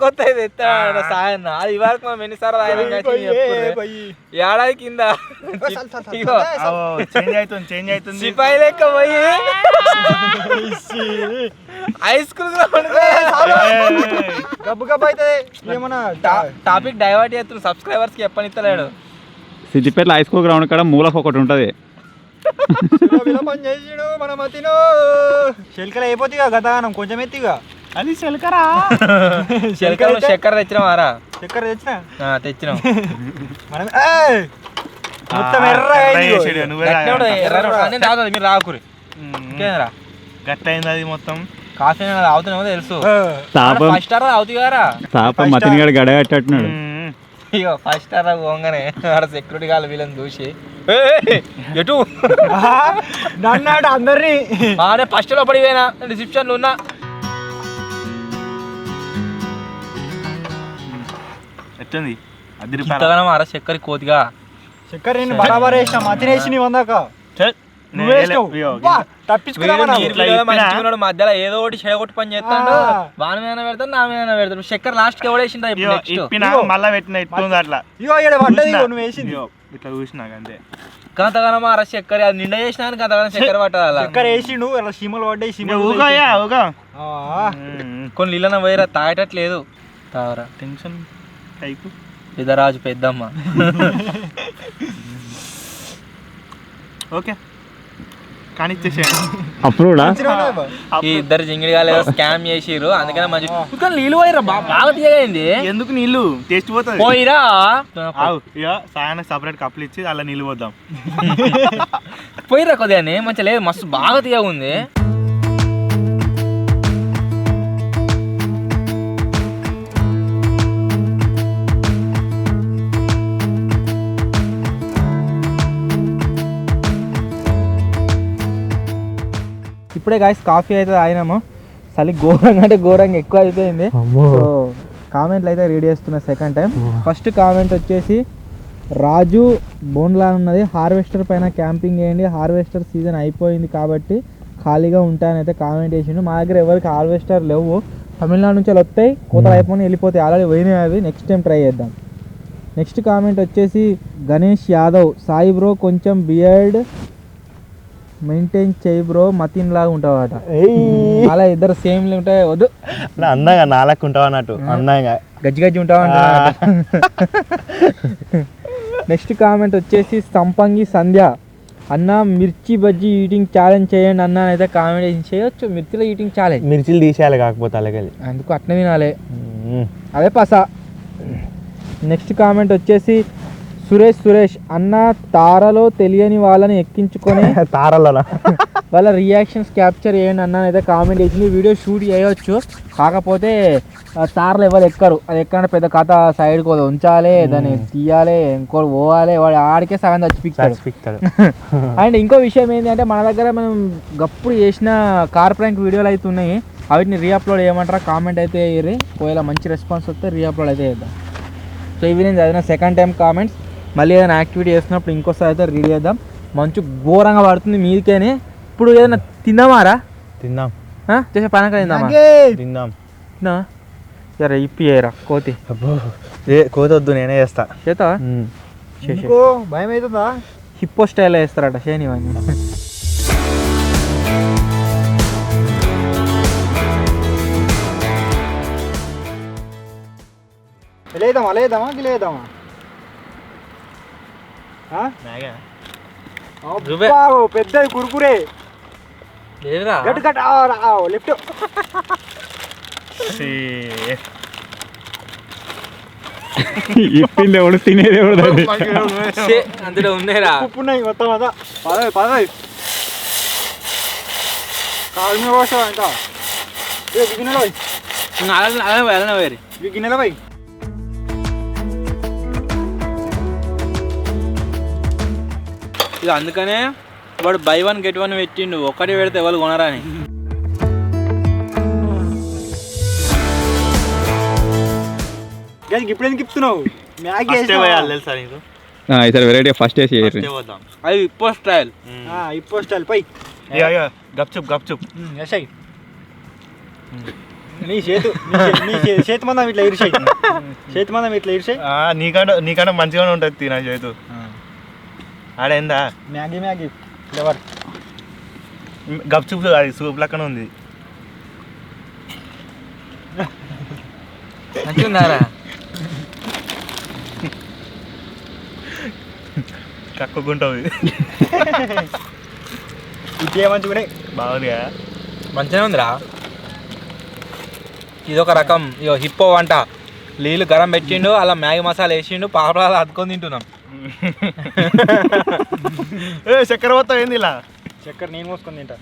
కొత్త ఇది ఎత్తాడు సాయం అది ఇవాళ మనం ఎన్నిసార్లు ఏడాది కింద చేంజ్ అవుతుంది సిపాయి లెక్క పోయి ఐస్ క్రీమ్ గబ్బు గబ్బు అవుతుంది. ఏమన్నా టాపిక్ డైవర్ట్ చేస్తున్నారు సబ్స్క్రైబర్స్ కి చెప్పనిస్తలేడు. సిద్దిపేటలో హై స్కూల్ గ్రౌండ్ కాడ మూలకు ఒకటి ఉంటుంది. పని చేసిడు మన మతిను శెల్కలు అయిపోతుందిగా గతగానం కొంచెం ఎత్తిగా. అది శెల్కరా చక్కెర తెచ్చినావారా? చక్కెర తెచ్చినాం. మనం మొత్తం రాదు మీరు రాకురి ఇంకేంద్రా గట్ట అయింది అది మొత్తం. కాఫీ తాగుతున్నామో తెలుసు. తాపం ఫస్ట్ స్టార్ తాగుతారా? తాపం మతిని గారు గడగట్టట్టున్నాడు. ఇగో ఫస్ట్ స్టార్ పోగానే ఆడ సెక్యూరిటీ గాళ్ళు వీళ్ళని చూసి ఎటు అన్నాడు అందరినీ. ఫస్ట్ లో పడిపోయినా రిసెప్షన్ ఉన్నా. ఎట్టుంది అది ఇంతగానో అర చక్కెర కోతిగా చక్కెర నేను బరాబర్ వేసిన మతిని వేసి నీ వందాక మంచిగా మధ్యలో ఏదో ఒకటి చెడగొట్టి పని చేస్తాడు. వాని మీద పెడతాడు నా మీద పెడతాడు. చక్కెర లాస్ట్ కి ఎవడేసిండు మళ్ళా పెట్టిన ఎట్టుంది అట్లా నువ్వు వేసింది ఇట్లా చూసినాక అంతే. గంతగానో అర చక్కెర అది నిండా చేసినా గంతగానో చక్కెర పట్టాలి. చక్కెర వేసిండు అలా సీమలు పడ్డాయి. కొన్ని నీళ్ళన పోయిరా తాగేటట్లేదు. తాగరా టెన్షన్ కైకు పెద్దరాజు పెద్దమ్మ. ఓకే కానీ అప్పుడు ఈ ఇద్దరు జింగిడిగా స్కామ్ చేసిర్రు అందుకనే మంచి నీళ్ళు పోయిరా బాగా తీయగైంది. ఎందుకు నీళ్ళు టేస్ట్ పోతుంది పోయిరా సాయానికి సపరేట్ కప్పులు ఇచ్చి అలా నీళ్ళు పోద్దాం. పోయిరా కొద్దిగా మంచిగా లేదు మస్తు బాగా తీయగా ఉంది. ఇప్పుడే గాయస్ కాఫీ అయితే తాగినాము. చలి ఘోరంగా అంటే ఘోరంగా ఎక్కువ అయిపోయింది. సో కామెంట్లు అయితే రీడ్ చేస్తున్నా సెకండ్ టైం. ఫస్ట్ కామెంట్ వచ్చేసి రాజు బోన్లా ఉన్నది హార్వెస్టర్ పైన క్యాంపింగ్ చేయండి, హార్వెస్టర్ సీజన్ అయిపోయింది కాబట్టి ఖాళీగా ఉంటాయని అయితే కామెంట్ చేసిండు. మా దగ్గర ఎవరికి హార్వెస్టర్ లేవు, తమిళనాడు నుంచి వస్తాయి కోతలు అయిపోయి వెళ్ళిపోతాయి, ఆల్రెడీ పోయినాయి అవి. నెక్స్ట్ టైం ట్రై చేద్దాం. నెక్స్ట్ కామెంట్ వచ్చేసి గణేష్ యాదవ్, సాయి బ్రో కొంచెం బియర్డ్ మెయింటైన్ చేయి బ్రో మతిన్ లాగా ఉంటావు అట. అలా ఇద్దరు సేమ్ ఉంటాయి వద్దు అందంగా నాలకు ఉంటావు అన్నట్టు అందంగా గజ్జి ఉంటావు అంట. నెక్స్ట్ కామెంట్ వచ్చేసి సంపంగి సంధ్య, అన్న మిర్చి బజ్జీ ఈటింగ్ ఛాలెంజ్ చేయండి అన్న అయితే కామెంట్ చేయొచ్చు. మిర్చిలో ఈటింగ్ ఛాలెంజ్ మిర్చిలు తీసేయాలి కాకపోతే అలాగే అందుకు అట్నే తినాలి అదే పసా. నెక్స్ట్ కామెంట్ వచ్చేసి సురేష్ అన్న తారలో తెలియని వాళ్ళని ఎక్కించుకొని తారలో వాళ్ళ రియాక్షన్స్ క్యాప్చర్ చేయండి అన్న అయితే కామెంట్ చేసింది. వీడియో షూట్ చేయవచ్చు కాకపోతే తారలు ఎవరు ఎక్కరు. అది ఎక్కడ పెద్ద కథ సైడ్కి ఉంచాలి, దాన్ని తీయాలి, ఇంకోటి పోవాలి, వాడు ఆడికే సగం చచ్చిపిస్తాడు. అండ్ ఇంకో విషయం ఏంటంటే మన దగ్గర మనం గప్పుడు చేసిన కార్ ప్రాంక్ వీడియోలు అయితే ఉన్నాయి, వాటిని రీఅప్లోడ్ చేయమంటారా? కామెంట్ అయితే వేయరు, ఒకవేళ మంచి రెస్పాన్స్ వస్తే రీఅప్లోడ్ అయితే చేద్దాం. సో ఇవి నేను చదివిన సెకండ్ టైం కామెంట్స్. మళ్ళీ ఏదైనా యాక్టివిటీ చేస్తున్నప్పుడు ఇంకోసారి అయితే రీడ్ చేద్దాం. మంచి ఘోరంగా పడుతుంది మీదికేనే. ఇప్పుడు ఏదైనా తిందామారా? తిందాం చేసే పని తిందామా? తిందాం సరే ఇప్పిరా కోతి. కోతి వద్దు నేనే చేస్తా. చేతా భయం అవుతుందా? హిప్పో స్టైల్లో వేస్తారట చేయని ఇవన్నీ. లేదామా గిలేద్దామా రుబే. పెద్దది కురుకురే లేదురా గట్టు గట్టు లెఫ్ట్ ఇప్పింది ఎవడు తినేది ఎవడు అది. అందులో ఉందేరా ఉప్పు ఉన్నాయి మొత్తం అంతా పదవి కాలు మీద పోస్తావా ఇంకా గిన్నెలో పోయి వెళ్ళిన వేరి గిన్నెలో పోయి ఇది అందుకనే వాడు బై 1 get 1 పెట్టిండు ఒక్కటి పెడితే ఎవరు కొనరా అని ఇప్పుడు ఎందుకు ఇప్పుతున్నావు మ్యాగీ తెలుసా నీకు ఈసారి వెరైటీ ఫస్ట్ వేసి చేయరు. అది ఇప్పో స్టైల్ ఇప్పుడు స్టైల్ పై గప్చుప్ గప్చుప్ ఎసాయి నీ చేతి మందం ఇట్లా ఇరిసాయి చేతి మందం ఇట్లా ఇరిసాయి నీకంటే మంచిగానే ఉంటుంది తిన చేతు ఆడేందా మ్యాగీ ఫ్లేవర్ గప్చుప్ అది సూప్ లెక్కన ఉంది మంచిగుందారా కక్కుకుంటుంది ఇదే మంచిగా బాగుందిగా మంచిగా ఉందిరా ఇదొక రకం ఇగో హిప్పో వంట నీళ్ళు గరం పెట్టిండు అలా మ్యాగీ మసాలా వేసిండు పాపడాలు అద్దుకొని తింటున్నాం చక్కెర మొత్తం ఏంది ఇలా చక్కెర నేను మోసుకొని తింటా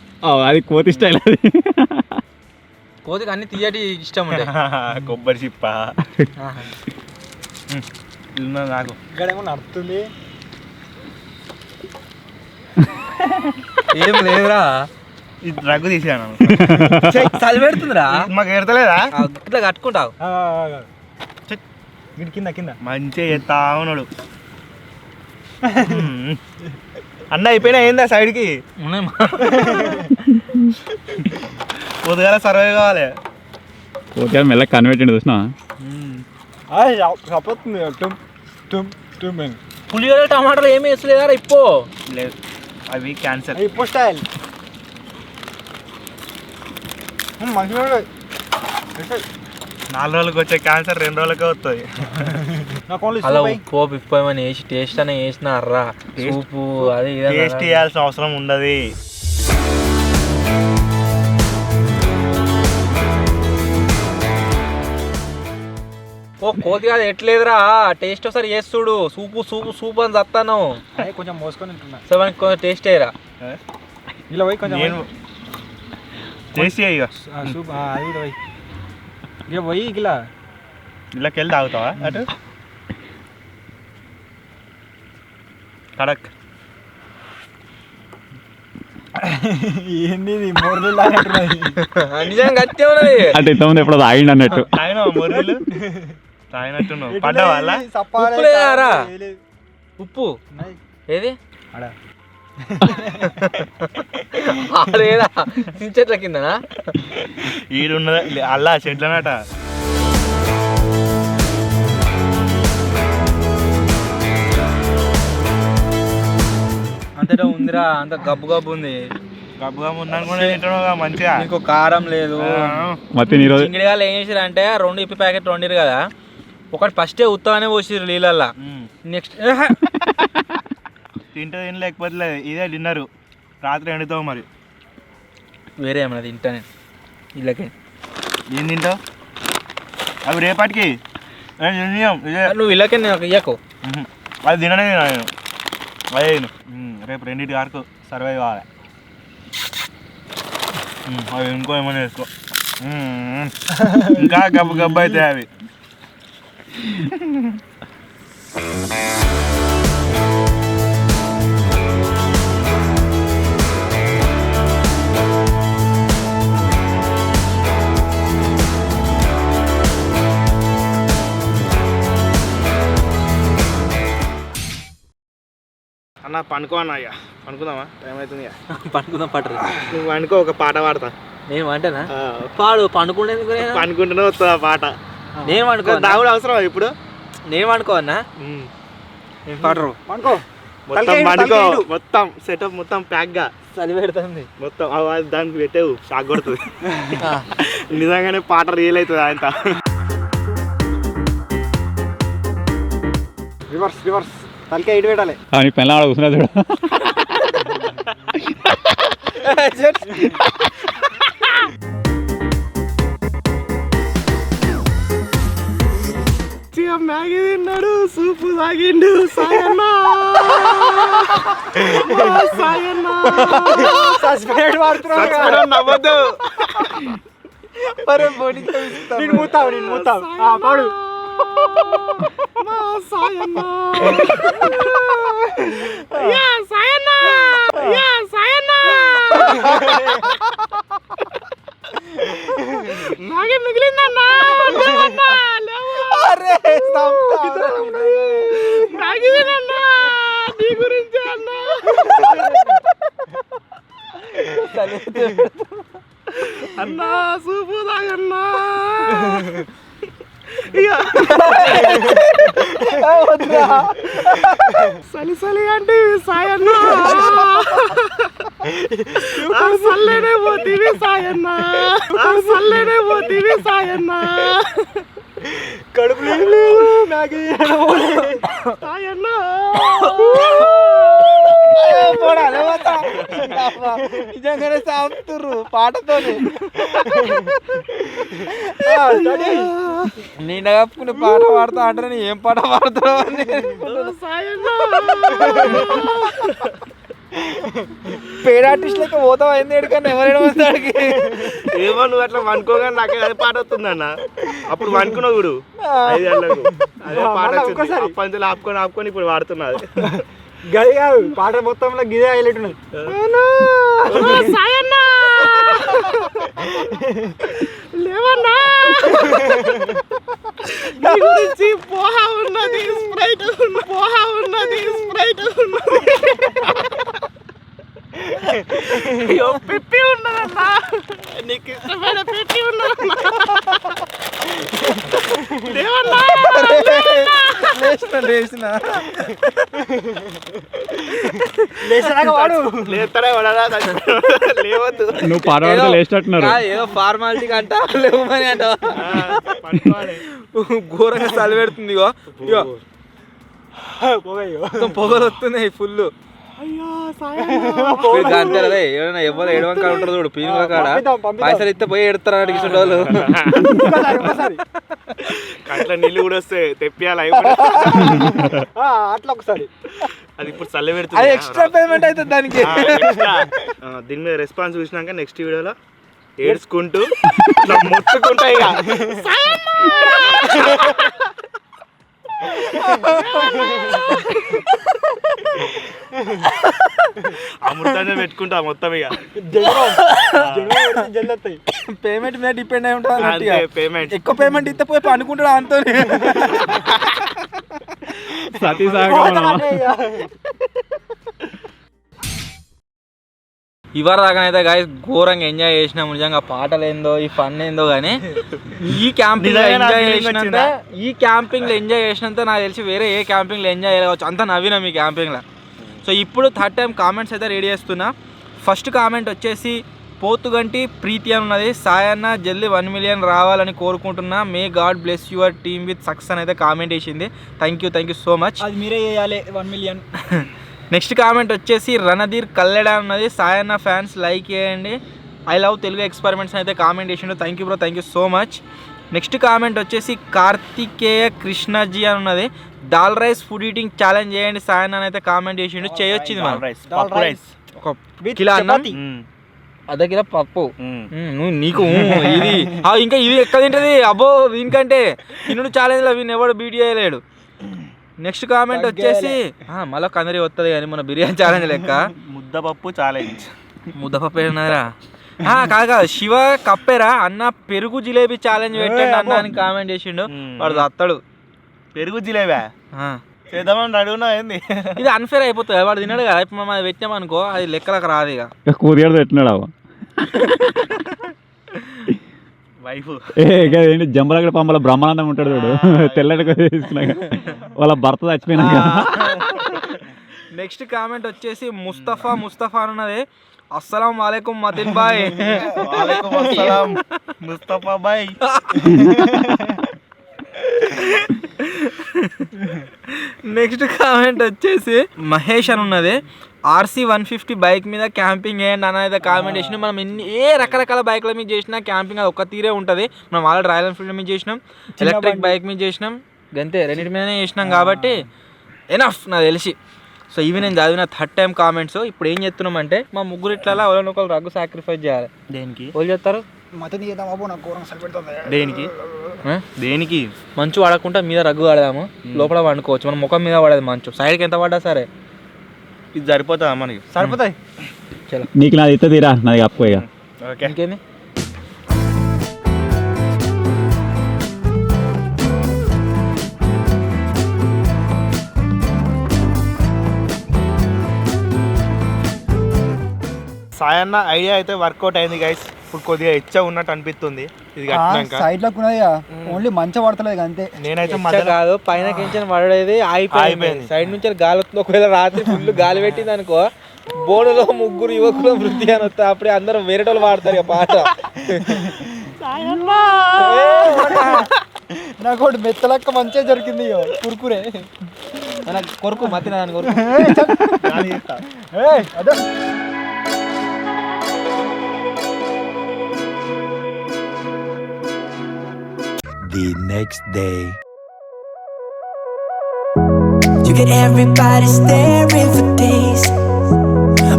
అది కోతి స్టైల్ అది. కోతికి అన్ని తీయటి ఇష్టం ఉంటాయి కొబ్బరి చిప్ప నాకు ఇక్కడేమో నడుతుంది ఏం లేదురా ఇది రగ్గు తీసాను చలి పెడుతుందిరా మాకు ఎడతలేదా ఇట్లా కట్టుకుంటావు కింద కింద మంచిగా ఎత్తా ఉన్నాడు అన్న అయిపోయినా ఏందా సైడ్కి ఉన్నాయి పొద్దుగాల సర్వే కావాలి కోతి గారు మెల్లగా కనిపెట్టిండు చూసినా సపోతుంది పులిహోర టమాటాలు ఏమి వేసలేదారా ఇప్పో లేదు అవి క్యాన్సర్ ఇప్పుడు స్టైల్ మంచిగా 4 రోజులకు వచ్చే క్యాన్సర్ 2 రోజులకే వస్తుంది నాకు ఓన్లీ అలా ఉప్పు ఇప్పు ఏమైనా వేసి టేస్ట్ అనే వేసినారా సూపు అది టేస్ట్ చేయాల్సిన అవసరం ఉండదు ఓ కోతి కాదు ఎట్లేదురా టేస్ట్ ఒకసారి చేస్తుడు సూపు సూపు సూపు అని చెప్తాను కొంచెం మోసుకొని తింటున్నా సో మనకి కొంచెం టేస్ట్ అయ్యరా ఇలా పోయి కొంచెం నేను టేస్ట్ ఇక సూప్ అది కూడా పోయి ఇక పోయి ఇలా ఇళ్ళకి వెళ్ళి తాగుతావా అటు కడక్ ఏంది ఇది మోర్లు లాగట్టున్నది నిజంగా గట్టి ఉన్నది అంటే ఇంతకుముందు ఎప్పుడు తాగిండు అన్నట్టు. తాగినావా మొర్రీలు తాగినట్టున్నావు పడ్డా వాళ్ళ ఉప్పు లేదారా ఉప్పు ఏది లేదా చెట్ల కిందనా ఈడున్నదా అల్లా చెట్లనట అంతటా ఉందిరా అంత గబ్బు గబ్బు ఉంది గబ్బుగా ఉన్నాను కూడా తింటున్నావుగా మంచిగా నీకు కారం లేదు మొత్తం ఈరోజు చింగిడిగాలు ఏం చేసారు అంటే 2 ఇప్పి ప్యాకెట్ వండిరు కదా ఒకటి ఫస్టే ఉత్తగానే పోసిరు నీళ్ళల్లా నెక్స్ట్ తింటే తినలేకపోతే లేదు ఇదే డిన్నరు రాత్రి ఎండుతావు మరి వేరే ఏమన్నా తింటా నేను వీళ్ళకి ఏం తింటావు అవి రేపటికి ఇదే నువ్వు వీళ్ళకి నాకు ఇయ్యకు అది తిననే తినా నేను అదే తిను రేపు 2 వరకు సర్వే కావాలి అవి ఇంకో ఏమైనా వేసుకో ఇంకా గబ్బు గబ్బు అయితే అవి అన్న పనుకో అన్న అయ్యా పనుకుందామా టైం అవుతుంది పనుకుందాం పట్టరు నువ్వు అనుకో ఒక పాట పాడతా నేను వంటనా పాడు పండుకుంటేందుకు పనుకుంటూనే వస్తుంది ఆ పాట నేను వండుకో దాగుడు అవసరం ఇప్పుడు నేను వండుకో అన్నా పాడరు పనుకో మొత్తం పనుకో మొత్తం సెటప్ మొత్తం ప్యాక్ గా చలి పెడుతుంది మొత్తం దానికి పెట్టేవు షాక్ కొడుతుంది నిజంగానే పాట రియల్ అవుతుంది ఆయన రివర్స్ తలకే ఇటు పెట్టాలి. నీ పెళ్ళ ఆడ కూర్చున్నా చూడు. మ్యాగీ తిన్నాడు, సూపు తాగిండు. సాయన్నా సస్పెండ్ వాడుతున్నాడు. నవ్వద్దు. నేను మూతావు పాడు. నాగే మిగిలిందన్నా. మ్యాగీ తినన్నా, నీ గురించి అన్నా. అన్నా సూపు తాగన్నా. సలి అంటే సాయన్నా, సల్లేనే పోతీవి సాయన్నా, సల్లేనే పోతీవి సాయన్నా. కడుపు లేదు మ్యాగీ సాయన్నా. నిజంగానే సాగుతుర్రు పాటతో. నేను కప్పుకుని పాట పాడుతా అంటే ఏం పాట పాడుతావు అని పేడ్ ఆర్టిస్ట్ లెక్క పోతావు అయింది ఎడుకన్నా ఎవరైనా వస్తాడికి. ఏమో నువ్వు అట్లా వనుకోగా నాకు అదే పాట వస్తుందన్న. అప్పుడు వనుకున్నావు చూడు 5 ఏళ్ళకు, అదే పాట వచ్చింది. అప్పటి ఆపుకొని ఇప్పుడు వాడుతున్నది. గది కాదు పాట మొత్తంలో గిదే హైలైట్ ఉన్నది. లేవన్నా నీ గురించి పోహా ఉన్నది, స్ప్రైట్ పోహా ఉన్నది, స్ప్రైట్ ఉన్నది. అయ్యో పెప్పి ఉన్నదన్నా, నీకు ఇష్టమైన పెప్పి ఉన్నదన్నా. లేవన్నా లేచిన వాడు లేస్తాడే వాడా, లేవద్దు. నువ్వు పాట పాడితే లేచినట్టున్నారు. ఏదో ఫార్మాలిటీ అంట లేవని అంట. ఘోరంగా చలి పెడుతుంది. ఇగో మొత్తం పొగలు వస్తున్నాయి ఫుల్. అంతే కదా, ఏమైనా ఎవరు ఏడవంక ఉంటారు చూడు పీనుక కాడ పైసలు ఇస్తే పోయి ఎడతారు అడిగిన వాళ్ళు. అట్లా నీళ్ళు కూడా వస్తాయి, తెప్పియాలి అట్లా ఒకసారి. అది ఇప్పుడు చల్ల పెడుతుంది, ఎక్స్ట్రా పేమెంట్ అవుతుంది దానికి. దీని మీద రెస్పాన్స్ చూసినాక నెక్స్ట్ వీడియోలో ఏడ్చుకుంటూ ఇట్లా మొత్తుకుంటా ఇక అమృతంగా పెట్టుకుంటా మొత్తం ఇక. పేమెంట్ మీద డిపెండ్ అయి ఉంటుంది. పేమెంట్ ఎక్కువ పేమెంట్ ఇస్తే పోయి అనుకుంటాడు అంతో. సతీ సాగం ఇవరి దాకానైతే గాయస్ ఘోరంగా ఎంజాయ్ చేసినాం. నిజంగా పాటలు ఏందో ఈ ఫన్ ఏందో కానీ ఈ క్యాంపింగ్ లో ఎంజాయ్ చేసినంత నాకు తెలిసి వేరే ఏ క్యాంపింగ్లో ఎంజాయ్ చేయవచ్చు. అంతా నవ్వినాం ఈ క్యాంపింగ్లో. సో ఇప్పుడు థర్డ్ టైం కామెంట్స్ అయితే రెడీ చేస్తున్నా. ఫస్ట్ కామెంట్ వచ్చేసి పోతుగంటి ప్రీతి అని ఉన్నది. సాయన్న జల్దీ 1 million రావాలని కోరుకుంటున్నా. May God bless your team with success అని అయితే కామెంట్ వేసింది. Thank you so much. అది మీరే చేయాలి 1 million. నెక్స్ట్ కామెంట్ వచ్చేసి రణధీర్ కల్లెడ ఉన్నది. సాయన్న ఫ్యాన్స్ లైక్ చేయండి. ఐ లవ్ తెలుగు ఎక్స్పెరిమెంట్స్ అయితే కామెంట్ చేసిండు. Thank you so much. Next comment వచ్చేసి కార్తికేయ కృష్ణజీ అని ఉన్నది. Dal rice food eating challenge చేయండి సాయన్న అని అయితే కామెంట్ చేసిండు. చేయొచ్చింది మనం ఒక కిలో అన్నం, అర్ధ కిలో పప్పు. నీకు ఇది ఇంకా ఇది ఎక్కడ తింటది అబ్బో. దీనికంటే తినుడు ఛాలెంజ్లో వీని ఎవడు బీట్ చేయలేడు. నెక్స్ట్ కామెంట్ వచ్చేసి మళ్ళీ కందరి వస్తుంది కానీ మన బిర్యానీ ఛాలెంజ్ లెక్క ముద్దపప్పు ఛాలెంజ్. ముద్దపప్పు ఏమన్నారా? కాగా శివ కప్పెరా అన్న పెరుగు జిలేబీ ఛాలెంజ్ పెట్టండి అన్న అని కామెంట్ చేసిండు. వాడు అత్తడు పెరుగు జిలేబీ చేద్దామని అడుగునా ఏంది? ఇది అన్ఫేర్ అయిపోతుంది. వాడు తిన్నాడు కదా, ఇప్పుడు మనం పెట్టామనుకో అది లెక్కలకు రాదు. ఇక కూరగాయలు పెట్టినాడు వైఫ్ ఏంటి జంబలగడ పంపల బ్రహ్మానందం ఉంటాడు చూడు, తెల్లటిగా తీసుకున్నాక వాళ్ళ భర్త చచ్చిపోయినాక. నెక్స్ట్ కామెంట్ వచ్చేసి ముస్తఫా అన్నది. అస్సలం వాలేకుం మతిన్ బాయ్. వాలేకుం అస్సలాం ముస్తఫా బాయ్. నెక్స్ట్ కామెంట్ వచ్చేసి మహేష్ అని ఉన్నది. RC 150 బైక్ మీద క్యాంపింగ్ చేయండి అనేది కామెంట్ చేసినాం. మనం ఏ రకరకాల బైక్ల మీద చేసినా క్యాంపింగ్ అది ఒక తీరే ఉంటుంది. మనం ఆల్రెడీ రాయల్ ఎన్ఫీల్డ్ మీద చేసినాం, ఎలక్ట్రిక్ బైక్ మీద చేసినాం, గంతే రెండింటి మీదనే చేసినాం కాబట్టి ఎనఫ్ నాకు తెలిసి. సో ఇవి నేను చదివిన 3rd టైం కామెంట్స్. ఇప్పుడు ఏం చేస్తున్నాం అంటే మా ముగ్గురు ఇట్లా ఒకరు రగ్గు సాక్రిఫైస్ చేయాలి. దేనికి వాళ్ళు చేస్తారు దేనికి దేనికి మంచు వాడకుండా మీద రగ్గు వాడదాము, లోపల వండుకోవచ్చు. మన ముఖం మీద పడేది మంచు, సైడ్కి ఎంత పడ్డా సరే. ఇది సరిపోతుందా మనకి? సరిపోతాయి. చలో నీకు నాది ఇస్తే తీరా, నాది కప్పుకో ఇక. ఓకే ఇంకేంది. సాయన్న ఐడియా అయితే వర్కౌట్ అయింది గైస్. ఇప్పుడు కొద్దిగా ఇచ్చా ఉన్నట్టు అనిపిస్తుంది ఇది కట్టినాక. సైడ్ లో ఓన్లీ మంచిగా పడతలేదు అంతే. నేనైతే మధ్య కాదు, పైన కించెన్ పడేది అయిపోయింది. సైడ్ నుంచి గాలి వస్తుంది. ఒకవేళ రాత్రి ఫుల్ గాలి పెట్టింది అనుకో, బోనులో ముగ్గురు యువకులు మృతి అని వస్తే అప్పుడే అందరూ వేరే వాళ్ళు వాడతారు ఇక పాట. నాకు ఒకటి మెత్తలక్క మంచిగా దొరికింది కురుకురే. నాకు కొరకు మత్తిన దాని కొరకు. అదే The next day. You get everybody staring for days.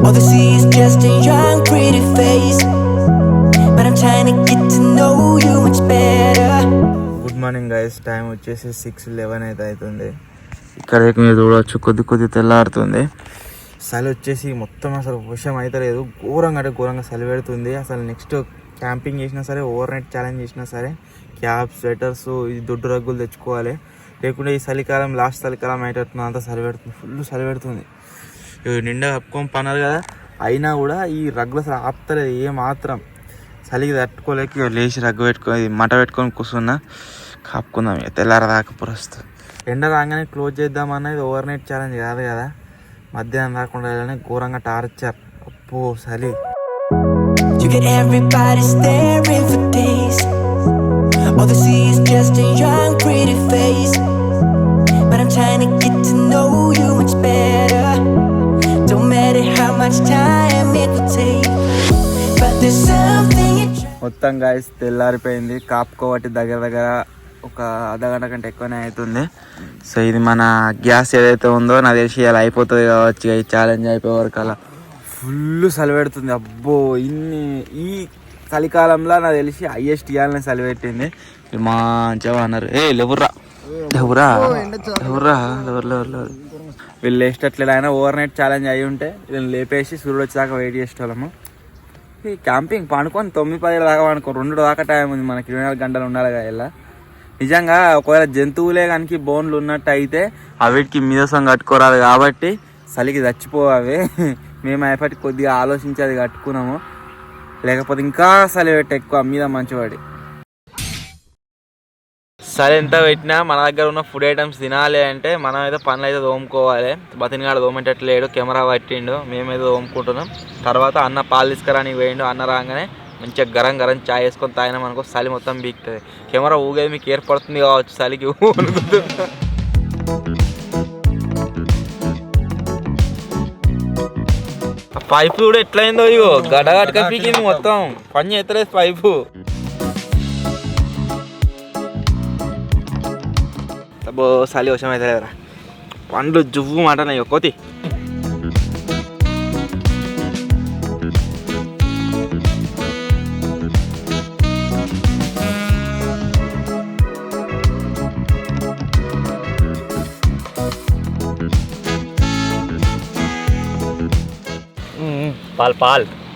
All they see is just a young pretty face. But I'm trying to get to know you much better. Good morning guys. Time వచ్చేసి 6:11 అయితే అవుతుంది. ఇక్కడ మీరు చూడవచ్చు కొద్ది తెల్లారుతుంది. చలి వచ్చేసి మొత్తం అసలు వర్షం అయితే లేదు, ఘోరంగా అంటే ఘోరంగా చలి పెడుతుంది. అసలు నెక్స్ట్ క్యాంపింగ్ చేసినా సరే, ఓవర్ నైట్ ఛాలెంజ్ చేసినా సరే క్యాప్, స్వెటర్స్, ఈ దొడ్డు రగ్గులు తెచ్చుకోవాలి. లేకుంటే ఈ చలికాలం లాస్ట్ చలికాలం అయ్యేటట్టు అంతా చలి పెడుతుంది, ఫుల్ చలి పెడుతుంది. నిండా కప్పుకొని పన్నారు కదా, అయినా కూడా ఈ రగ్గులు అసలు ఆపుతలేదు ఏ మాత్రం. చలికి తట్టుకోలేక లేచి రగ్గు పెట్టుకొని మట పెట్టుకొని కూర్చున్నా, కప్పుకుందాం ఇక తెల్లారదాకా పురస్తు. ఎండ రాగానే క్లోజ్ చేద్దామన్నది ఓవర్ నైట్ ఛాలెంజ్ కాదు కదా, మధ్యాహ్నం రాకుండా ఘోరంగా టార్చర్. అప్పో చలి. You get everybody staring for days. All they see is just a young pretty face. But I'm trying to get to know you much better. Don't matter how much time it will take. But there's something you try. మొత్తం guys తెల్లారిపోయింది. కాపుకోబట్టి దగ్గర ఒక అర్ధగంట కంటే ఎక్కువనే అవుతుంది. So ఇది మన gas ఏదైతే ఉందో నాకు తెలిసి ఇలా అయిపోతుంది కావచ్చు. ఈ ఛాలెంజ్ అయిపోయే వరకు అలా ఫుల్ చలి పెడుతుంది. అబ్బో ఈ చలికాలంలో నాకు తెలిసి హైయెస్ట్ ఇవ్వాలని చలి పెట్టింది. మంచిగా అన్నారు, లేవుర్రా వీళ్ళు లేచేటట్లేదు. అయినా ఓవర్ నైట్ ఛాలెంజ్ అయి ఉంటే వీళ్ళని లేపేసి సూర్యుడు వచ్చేదాకా వెయిట్ చేసేవాళ్ళము. ఈ క్యాంపింగ్ పండుకొని 9-10 దాకా పండుకో, 2 దాకా టైం ఉంది మనకి, 24 గంటలు ఉండాలి కదా ఇలా. నిజంగా ఒకవేళ జంతువులే కనుక బోన్లు ఉన్నట్టు అయితే అవిటికి మీదసం కట్టుకోరాదు కాబట్టి చలికి చచ్చిపోవే. మేము అయిపోయి కొద్దిగా ఆలోచించి అది కట్టుకున్నాము, లేకపోతే ఇంకా చలి పెట్టి ఎక్కువ మీద మంచివాడి. సరే ఎంత పెట్టినా మన దగ్గర ఉన్న ఫుడ్ ఐటమ్స్ తినాలి అంటే మనం అయితే పనులు అయితే తోముకోవాలి. బతినిగాడు తోమేటట్లేడు, కెమెరా పట్టిండు, మేమైతే తోముకుంటున్నాం. తర్వాత అన్న పాలు తీసుకురానికి పోయిండు. అన్న రాగానే మంచిగా గరం చాయ్ వేసుకొని తాగినాం అనుకో, చలి మొత్తం బీక్తుంది. కెమెరా ఊగేది మీకు ఏర్పడుతుంది కావచ్చు చలికి. పైపు కూడా ఎట్లయిందో ఇగో గడగడక పీకింది మొత్తం, పని చేస్తలేదు పైపు. అబ్బో చలి వర్షం అయితే లేదురా, పండ్లు జువ్వు మాట కోతి.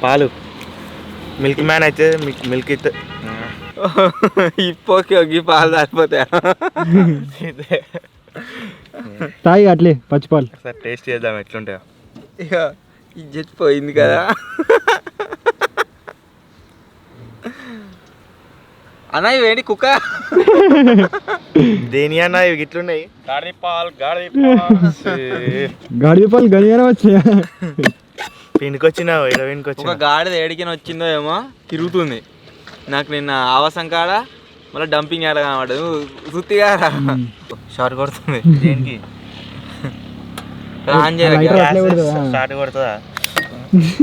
పాలు మిల్క్ మ్యాన్ అయితే మిల్క్ అయితే ఇప్పటికి పాలు సరిపోతాయి. తాయి అట్లే పచ్చిపాలు ఒకసారి టేస్ట్ చేద్దాం ఎట్లుంటాయో. ఇక ఇజ్జత్ పోయింది కదా అన్న. ఇవేంటి కుక్క? దేని అన్న ఇవి ఇట్లున్నాయి? గాడిద పాలు గడిగానే వచ్చాయా? పిండికొచ్చినావు ఏడ ఒక పిండికొచ్చిన గాడిద ఏడికైనా వచ్చిందో ఏమో తిరుగుతుంది. నాకు నిన్న ఆవాసం కాడ మళ్ళీ డంపింగ్ యాడ్ కనబడదు సుత్తిగా షార్ట్ కొడుతుంది. దేనికి? ఆన్ చేయాలి లైటర్ అట్లే కొడుతుందా? స్టార్ట్ కొడుతుందా?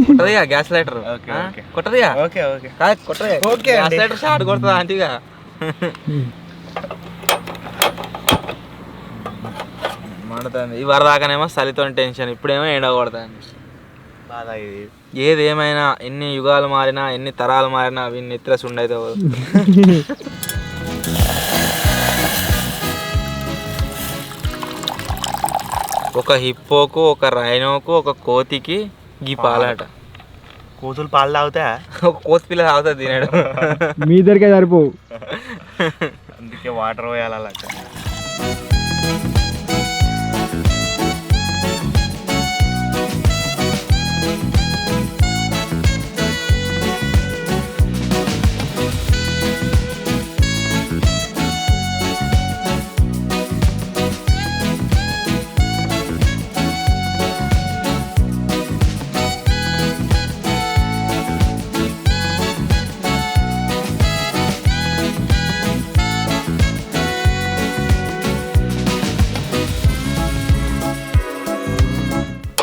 కొట్టదిగా గ్యాస్ లైటర్ ఓకే, ఓకే. కొట్టదిగా ఓకే ఓకే కాదు కొట్టది ఓకే గ్యాస్ అండి. లైటర్ షార్ట్ కొడుతుందా అంతేగా మండుతుంది ఈ వరదాకానేమో చలితో టెన్షన్ ఇప్పుడేమో ఎండ కొడుతుంది బాధ ఇది. ఏది ఏమైనా ఎన్ని యుగాలు మారినా ఎన్ని తరాలు మారినా అవి నెత్తిరస్ ఉండైతే ఒక హిప్పోకు ఒక రైనోకు ఒక కోతికి గీ పాలాట కూతురు పాలు తాగుతా, ఒక కోతి పిల్ల తాగుతుంది తినాడు మీ ఇద్దరికే సరిపోవు. అందుకే వాటర్ పోయాలి అలా.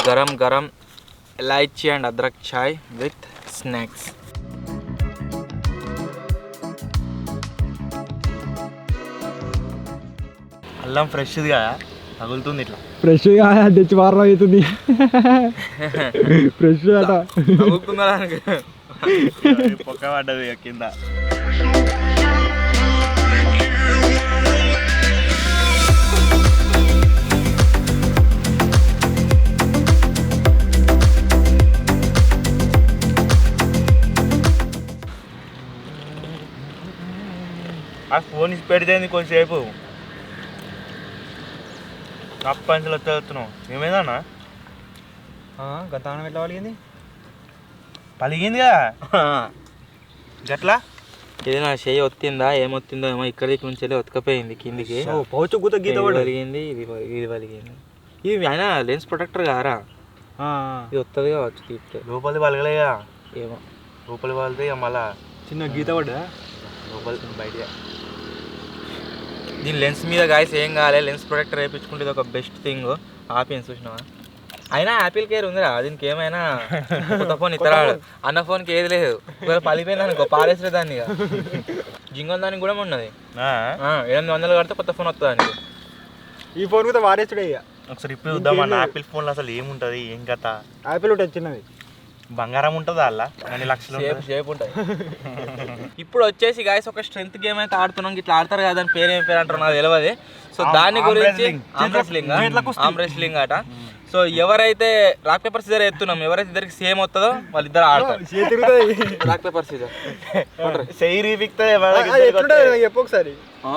गरम गरम इलायची एंड अदरक चाय विथ स्नैक्स అల్లం ఫ్రెష్గా తగులుతుంది ఇట్లా. ఫ్రెష్ తెచ్చి వారం అవుతుంది. ఫ్రెష్ అట. పొక్క పడ్డది కింద. ఆ ఫోన్ ఇచ్చి పెడితే కొంచెంసేపు అప్పంచులు వచ్చేస్తున్నావు. ఏమైందన్నా? గతానం ఎట్లా పలిగింది? పలిగిందిగా గట్లా. ఇది నా చెయ్యి ఒత్తిందా ఏమొత్తిందో ఏమో ఇక్కడికి నుంచి వెళ్ళి ఒతకపోయింది కిందికి. పౌచ్ గుత గీత పలిగింది ఇది పలిగింది. ఇది అయినా లెన్స్ ప్రొటెక్టర్ కారా, ఇది వస్తుంది కావచ్చు తీస్తే. లోపలిది పలగలేగా, ఏమో లోపలి పలితే ఇక మళ్ళా చిన్న గీత పడ్డా లోపలి బయట. దీని లెన్స్ మీద గాయస్ ఏం కావాలి, లెన్స్ ప్రొటెక్టర్ వేయించుకుంటే ఇది ఒక బెస్ట్ థింగ్. ఆపిన్ చూసినావా? అయినా యాపిల్ కేర్ ఉందిరా, దీనికి ఏమైనా కొత్త ఫోన్ ఇతరాడు. అన్న ఫోన్కి ఏది లేదు, ఒకవేళ పలిపోయింది అనుకో పారేసే దాన్ని. ఇక జింగల్ దానికి కూడా ఉన్నది, 800 కడితే కొత్త ఫోన్ వస్తుంది దానికి. ఈ ఫోన్ కూడా వాడేస్తుడే. ఇక ఒకసారి ఇప్పుడు చూద్దామన్న యాపిల్ ఫోన్లో అసలు ఏముంటుంది ఏం కథ. యాపిల్ ఒకటి చిన్నది బంగారం ఉంటుందా అలా? 2 లక్షలు షేప్ ఉంటుంది. ఇప్పుడు వచ్చేసి గాయస్ ఒక స్ట్రెంత్ గేమ్ అయితే ఆడుతున్నాం. ఇట్లా ఆడతారు కదా, దాని పేరు ఏం పేరు అంటారు నాకు తెలియదు. సో దాని గురించి ఆర్మ్ రెస్లింగ్ అట. సో ఎవరైతే రాక్ పేపర్ సీజర్ ఎత్తున్నాం, ఎవరైతే ఇద్దరికి సేమ్ వస్తుందో వాళ్ళిద్దరు ఆడతారు. రాక్ పేపర్ సీజర్ చెప్పు ఒకసారి.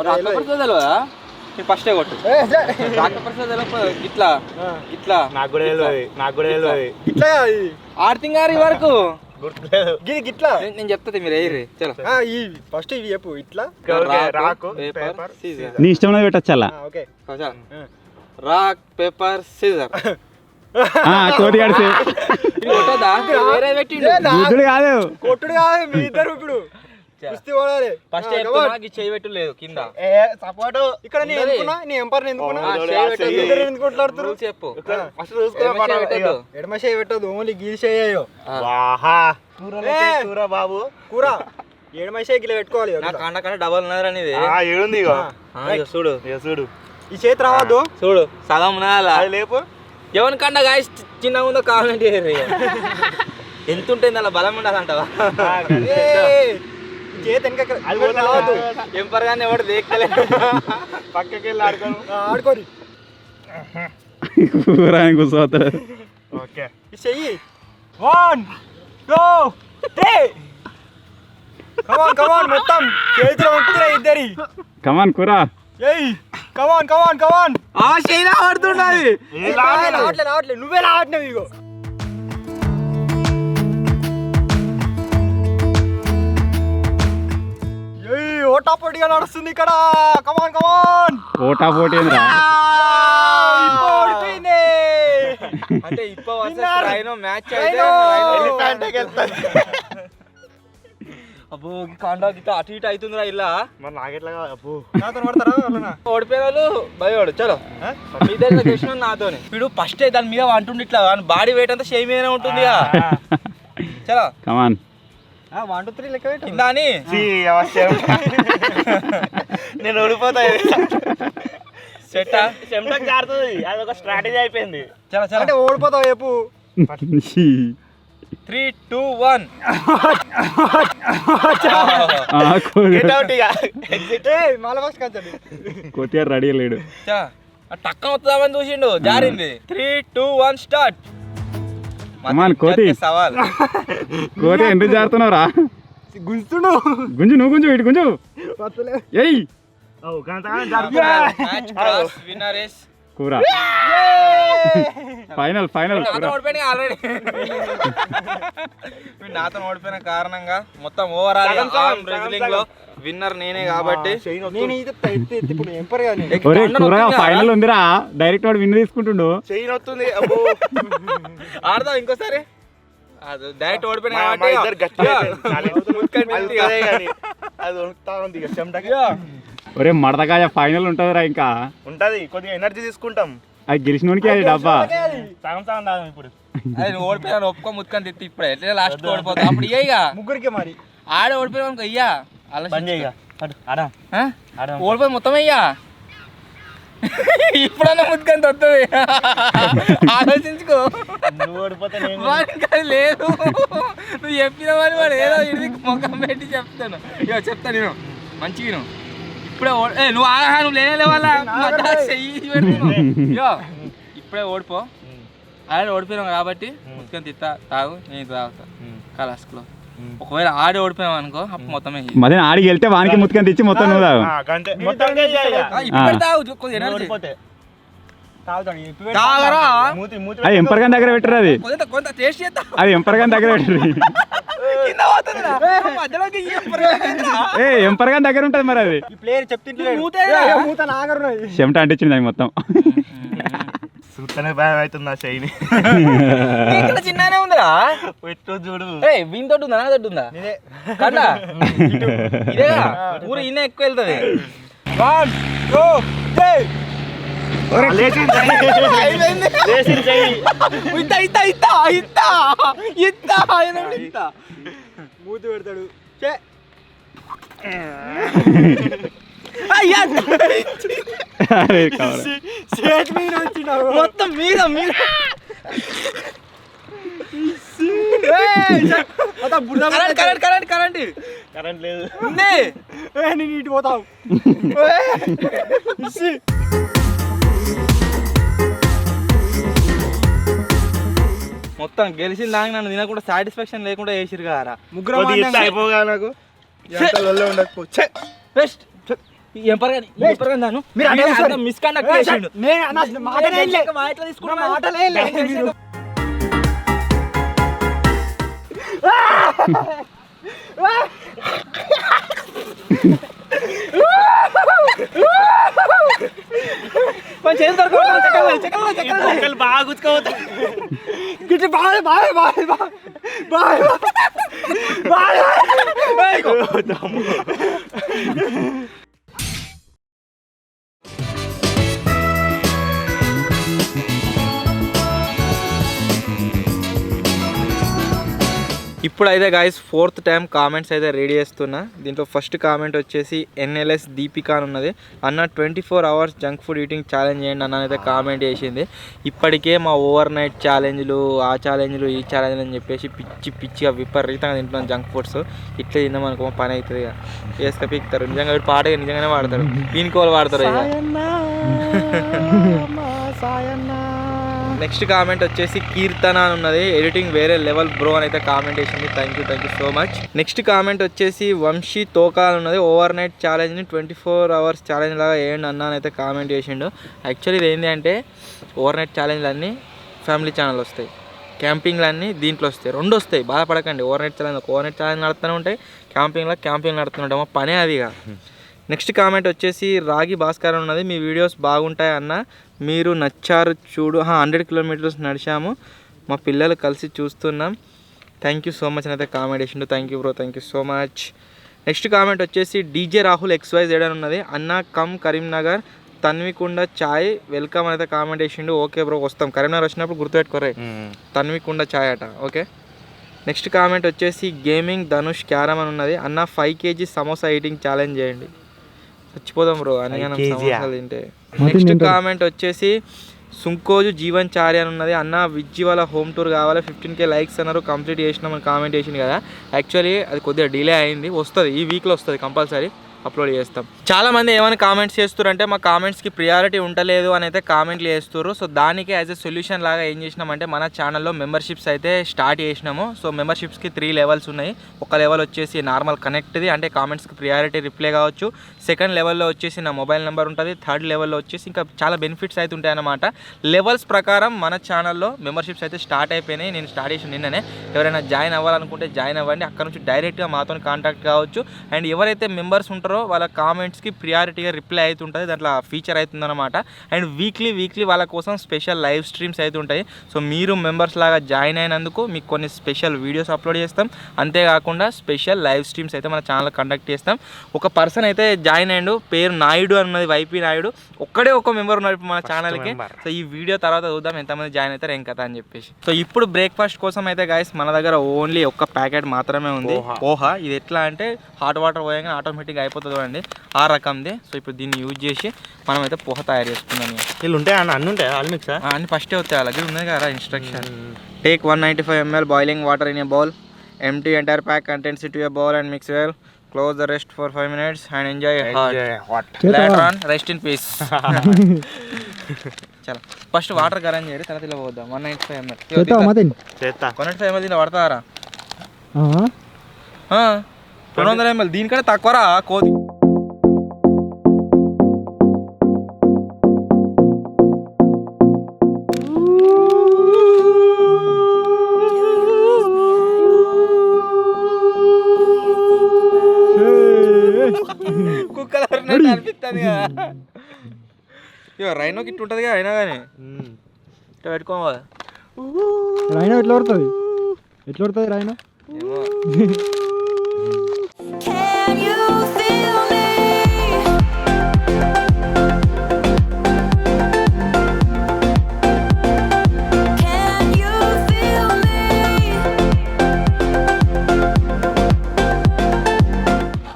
రాక్ పేపర్ సీజర్ తెలియదా? నేను ఫస్టే కొట్టు. రాక్ పేపర్ సీజర్ తెలియదు. ఇట్లా ఇట్లా నాకు కూడా తెలియదు. ఇట్లా ఆడుతుంగారు వరకు గుర్తులేదు. ఇట్లా నేను చెప్తా మీరు ఎయ్యి చలో. ఫస్ట్ ఇవి చెప్పు. ఇట్లా రాకు పేపర్ సీజర్. నీ ఇష్టం పెట్టచ్చు అలా. Okay rock paper scissor. కోతి కడితే కొట్టదా? వేరే పెట్టిండు. గుడ్డుడు కాదు, కొట్టుడు కాదు. మీ ఇద్దరు ఇప్పుడు కుస్తీ పడాలి. ఫస్ట్ చెయ్యి పెట్టు లేదు కింద సపోర్ట్. ఇక్కడ నీ ఎంపర్ ఎందుకున్నా చెప్పు. ఎడమ చేయి పెట్టదు, ఓన్లీ గీల్ చేయో బాబు కూర. ఎడమ చేయి గిల పెట్టుకోవాలి. నా కండ కండ డబల్ ఉన్నది అనేది ఏడుంది చూడు చూడు. ఈ చేతి రావద్దు, చూడు సగం ఉన్నదా లేపు. ఎవరి కండ గాయ చిన్నగా ఉందో కామెంట్ చేయరు. ఎంత ఉంటుంది అలా బలం ఉండాలంటావా? చేతి ఎంపర్గానే ఎవడు దేక్కలే. పక్కకి వెళ్ళి ఆడుకోరి. కూర్చోతాడు. ఓకే చెయ్యి. 1 2 3 కమాన్ మొత్తం చేతిలో ఉంటుందిరా ఇద్దరి. కమాన్ కూర. ఏయ్ కమాన్ ఆ చెయ్యి ఆడుతున్నది. రావట్లేదు నువ్వే రావట్లేవు. ఇగో ఓటాపోటీగా నడుస్తుంది ఇక్కడ. కమాన్ ఓటా పోటీ ఓడిపోయింది. అంటే ఇప్పుడు మ్యాచ్ అయితే అబ్బో కాంటాక్ట్ ఇట్లా అటు ఇటు అవుతుందిరా ఇలా మరి నాకెట్లా కాదు అబ్బో నాతో పడతారా వాళ్ళనా? ఓడిపోయిన వాళ్ళు భయోడు చలో మీ దగ్గర గెలిచిన నాతోని వీడు ఫస్ట్ దాని మీద అంటుండి ఇట్లా బాడీ వెయిట్ అంతా షేమ్ మీదనే ఉంటుంది చలో కమాన్ 1 2 3 లెక్క పెట్టు. కింద అని నేను ఓడిపోతా సెట్ చెమటకు జారుతుంది అది ఒక స్ట్రాటజీ అయిపోయింది చలో చలో అంటే ఓడిపోతావు చెప్పు. 3 2 1 Get out ఇక. Exit. మళ్ళీ ఫస్ట్ కంచండి. కొద్దిగా రెడీ లేడు టక్కన వస్తుందామని చూసిండు జారింది 3 2 1 స్టార్ట్ కమాన్ కోతి సవాల్ కోతి ఎందుకు జారుతున్నావురా గుంజుతుండు. గుంజు నువ్వు గుంజు ఇటు గుంజు వస్తలే. ఏయ్ మ్యాచ్ క్రాస్ విన్నర్ ఇస్ కూర ఫైనల్ ఫైనల్ కూర ఓడిపోయినా ఆల్రెడీ నాతో ఓడిపోయిన కారణంగా మొత్తం ఓవరాల్ రెజ్లింగ్ లో విన్నర్ నేనే కాబట్టి నేను ఇది ఎత్తి ఇప్పుడు ఎంపర్ కానీ ఒరే కూర ఫైనల్ ఉందిరా డైరెక్ట్ వాడు విన్ తీసుకుంటుండు చెయ్యి వస్తుంది అబ్బో ఆడదాం ఇంకోసారి డైరెక్ట్ ఓడిపోయినా మా ఇద్దరు గట్టిగా కాబట్టి అది వణుకుతా ఉంది ఇక చెమటకి ఒరే మడతకాయ ఫైనల్ ఉంటుందిరా ఇంకా ఉంటది కొద్దిగా ఎనర్జీ తీసుకుంటాం అది గెలిచినోనికి అది డబ్బా సగం సగం తాగం ఇప్పుడు అది ఓడిపోయినా ఒప్పుకో ముత్తుకొని తిత్తి ఇప్పుడే ఎట్లా లాస్ట్ ఓడిపోతా అప్పుడు ఇయ్యగా ముగ్గురికి మరి ఆడ ఓడిపోయినా అయ్యా బంద్ చేయగా ఆడా ఓడిపోయి మొత్తం అయ్యా ఇప్పుడన్నా ముత్తుకొని వస్తుంది ఆలోచించుకో నువ్వు ఓడిపోతే నేను వాడికి అది లేదు నువ్వు చెప్పిన వాడి వాడు ఏదో ఇది ముఖం పెట్టి చెప్తాను ఇక చెప్తా నేను మంచిగా విను ఇప్పుడే నువ్వు ఆహా నువ్వు లేనే వాళ్ళ ఇప్పుడే ఓడిపో ఆడ ఓడిపోయినావు కాబట్టి ముత్తుకొని తిత్తా తాగు నేను తాగుతా కలాస్లో ఒకవేళ ఆడి ఓడిపోయావు అనుకో అప్పుడు మొత్తమే మధ్య ఆడికి వెళ్తే వానికి ముత్తుకొని తెచ్చి మొత్తం నువ్వు తాగు ఇప్పుడు తాగు కొద్దిగా ఎనర్జీ తాగుతాడు. తాగరా అది ఎంపర్గాన్ దగ్గర పెట్టరు అది కొంత టేస్ట్ చేస్తా అది ఎంపర్గాన్ దగ్గర పెట్టరు కింద పోతుందిరా. మధ్యలోకి ఈ ఏ ఎంపర్గాన్ దగ్గర ఉంటుంది మరి అది ఈ ప్లేయర్ చెప్తుంటే మూతేరా? మూత నాగరున్నది. చెమట అంటించింది దానికి మొత్తం చూస్తేనే భయం అవుతుంది ఆ చెయ్యిని ఇక్కడ చిన్ననే ఉందిరా పెట్టు చూడు వీని తోటి ఉందా నా తోటి ఉందా ఇదే. కండా ఇదేగా ఊరు ఇన్న ఎక్కువ వెళ్తుంది 1 2 3 లేచింది చెయ్యి మూతి పెడతాడు. చే అరే కావాలి చేతి మీద వచ్చినావు. మొత్తం మీద మీద కరెంట్ కరెంట్ లేదు ఉంది నేను ఇటు పోతావు. మొత్తం గెలిచిన దానికి నన్ను తినకుండా సాటిస్ఫాక్షన్ లేకుండా వేసిరు కారా ముగ్గురు కొద్దిగా ఇస్తే అయిపోగా నాకు ఎంత లొల్లే ఉండకపో ఛే! బెస్ట్ మిస్ కండక్ట్ చేసిండు మా ఇట్లా తీసుకున్నా చెక్కలు బాగా గుచ్చుకోవద్దు ఇప్పుడైతే గాయస్ 4th టైం కామెంట్స్ అయితే రెడీ చేస్తున్నా. దీంట్లో ఫస్ట్ కామెంట్ వచ్చేసి NLS దీపిక అని ఉన్నది. అన్న 24 hours junk food eating challenge చేయండి అన్న అయితే కామెంట్ చేసింది. ఇప్పటికే మా ఓవర్ నైట్ ఛాలెంజ్లు ఆ ఛాలెంజ్లు ఈ ఛాలెంజ్లు అని చెప్పేసి పిచ్చిగా విపరీతంగా తింటున్నాను జంక్ ఫుడ్స్. ఇట్లా తిన్నామనుకో పని అవుతుంది ఇక వేసుక పీకుతారు. నిజంగా వీడు పాట నిజంగానే వాడతారు, పీనుకోలు వాడతారు ఇక. నెక్స్ట్ కామెంట్ వచ్చేసి కీర్తన అని ఉన్నది. ఎడిటింగ్ వేరే లెవెల్ బ్రో అని అయితే కామెంట్ చేసింది. Thank you so much. Next comment వచ్చేసి వంశీ తోకా అని ఉన్నది. ఓవర్ నైట్ ఛాలెంజ్ని 24 hours ఛాలెంజ్ లాగా వేయండి అన్న అని అయితే కామెంట్ చేసిండు. యాక్చువల్లీ ఇది ఏంటి అంటే ఓవర్ నైట్ ఛాలెంజ్లు అన్నీ ఫ్యామిలీ ఛానల్ వస్తాయి, క్యాంపింగ్లు అన్నీ దీంట్లో వస్తాయి, 2 వస్తాయి. బాధపడకండి. ఓవర్ నైట్ ఛాలెంజ్ నడుస్తూనే ఉంటాయి, క్యాంపింగ్ నడుస్తూనే ఉంటాయి. మా పనే అది ఇక. నెక్స్ట్ కామెంట్ వచ్చేసి రాగి భాస్కర్ ఉన్నది. మీ వీడియోస్ బాగుంటాయి అన్న, మీరు నచ్చారు చూడు. 100 kilometers నడిచాము, మా పిల్లలు కలిసి చూస్తున్నాం, థ్యాంక్ యూ సో మచ్ అని అయితే కామెంట్ చేసిండు. Thank you bro, thank you so much. Next comment వచ్చేసి డీజే రాహుల్ XYZ అని ఉన్నది. అన్న కమ్ కరీంనగర్ తన్వికుండ చాయ్ వెల్కమ్ అయితే కామెంట్ చేసిండు. ఓకే బ్రో వస్తాం, కరీంనగర్ వచ్చినప్పుడు గుర్తుపెట్టుకోరే తన్వికుండ చాయ్ అట. ఓకే. నెక్స్ట్ కామెంట్ వచ్చేసి గేమింగ్ ధనుష్ క్యారమ్ అని ఉన్నది. అన్న 5 kg సమోసా ఈటింగ్ ఛాలెంజ్ చేయండి. చచ్చిపోదాం బ్రో అని సమోసాలు తింటే. నెక్స్ట్ కామెంట్ వచ్చేసి సుంకోజు జీవన్ చారి అని ఉన్నది. అన్న విజ్జి వాళ్ళ హోమ్ టూర్ కావాలి, 15K లైక్స్ అన్నారు, కంప్లీట్ చేసినామని కామెంట్ చేసింది కదా. యాక్చువల్లీ అది కొద్దిగా డిలే అయింది, వస్తుంది ఈ వీక్లో వస్తుంది, కంపల్సరీ అప్లోడ్ చేస్తాం. చాలా మంది ఏమైనా కామెంట్స్ చేస్తారంటే మా కామెంట్స్కి ప్రియారిటీ ఉండలేదు అని అయితే కామెంట్లు చేస్తారు. సో దానికి యాజ్ ఎ సొల్యూషన్ లాగా ఏం చేసినామంటే మన ఛానల్లో మెంబర్షిప్స్ అయితే స్టార్ట్ చేసినాము. సో మెంబర్షిప్స్కి 3 లెవెల్స్ ఉన్నాయి. ఒక లెవెల్ వచ్చేసి నార్మల్ కనెక్ట్ది, అంటే కామెంట్స్కి ప్రియారిటీ రిప్లై కావచ్చు. సెకండ్ లెవెల్లో వచ్చేసి నా మొబైల్ నెంబర్ ఉంటుంది. థర్డ్ లెవెల్లో వచ్చేసి ఇంకా చాలా బెనిఫిట్స్ అయితే ఉంటాయి అన్నమాట. లెవెల్స్ ప్రకారం మన ఛానల్లో మెంబర్షిప్స్ అయితే స్టార్ట్ అయిపోయినాయి. నేను స్టార్ట్ చేసిన నిన్ననే. ఎవరైనా జాయిన్ అవ్వాలనుకుంటే జాయిన్ అవ్వండి, అక్కడ నుంచి డైరెక్ట్గా మాతో కాంటాక్ట్ కావచ్చు. అండ్ ఎవరైతే మెంబర్స్ ఉంటారో వాళ్ళ కామెంట్స్కి ప్రియారిటీగా రిప్లై అవుతుంటుంది, దాంట్లో ఫీచర్ అవుతుందన్నమాట. అండ్ వీక్లీ వాళ్ళ కోసం స్పెషల్ లైవ్ స్ట్రీమ్స్ అయితే ఉంటాయి. సో మీరు మెంబర్స్ లాగా జాయిన్ అయినందుకు మీకు కొన్ని స్పెషల్ వీడియోస్ అప్లోడ్ చేస్తాం. అంతేకాకుండా స్పెషల్ లైవ్ స్ట్రీమ్స్ అయితే మన ఛానల్లో కండక్ట్ చేస్తాం. ఒక పర్సన్ అయితే జాయిన్ అయ్యిండు, పేరు నాయుడు అన్నది, వైపీ నాయుడు. ఒక్కడే ఒక మెంబర్ ఉన్నారు ఇప్పుడు మన ఛానల్కి. సో ఈ వీడియో తర్వాత చూద్దాం ఎంతమంది జాయిన్ అవుతారు ఏం కదా అని చెప్పేసి. సో ఇప్పుడు బ్రేక్ఫాస్ట్ కోసం అయితే గైస్ మన దగ్గర ఓన్లీ ఒక్క ప్యాకెట్ మాత్రమే ఉంది, పోహా. ఇది ఎట్లా అంటే హాట్ వాటర్ పోయాక ఆటోమేటిక్గా అయిపోతుంది చూడండి, ఆ రకంది. సో ఇప్పుడు దీన్ని యూజ్ చేసి మనం అయితే పోహ తయారు చేసుకుందాం. వీళ్ళు ఉంటాయి అన్న, అన్నీ ఉంటాయి ఆల్ మిక్స్ అన్ని ఫస్టే వస్తాయి, అలాగే ఉన్నాయి కదా instruction. Take 195 ml boiling water in a bowl, empty entire pack contents into a bowl and mix well. Close the rest for 5 minutes and enjoy hot. Later on, rest in peace. చలో first water garam చేయాలి, తర్వాత ఇలా పోద్దాం. 195 ml 195 ml దీంట్లో పడతారా? 200 ml దీనికంటే తక్కువరా కోది. కుక్కల అనిపిస్తుంది కదా. ఇక రైనోకి ఇట్టు ఉంటుంది కదా, అయినా కానీ ఇట్లా పెట్టుకోవాలి. రైనో ఎట్లా పడుతుంది, ఎట్లా పడుతుంది రైనో? ఏమో. Can you feel me? Can you feel me?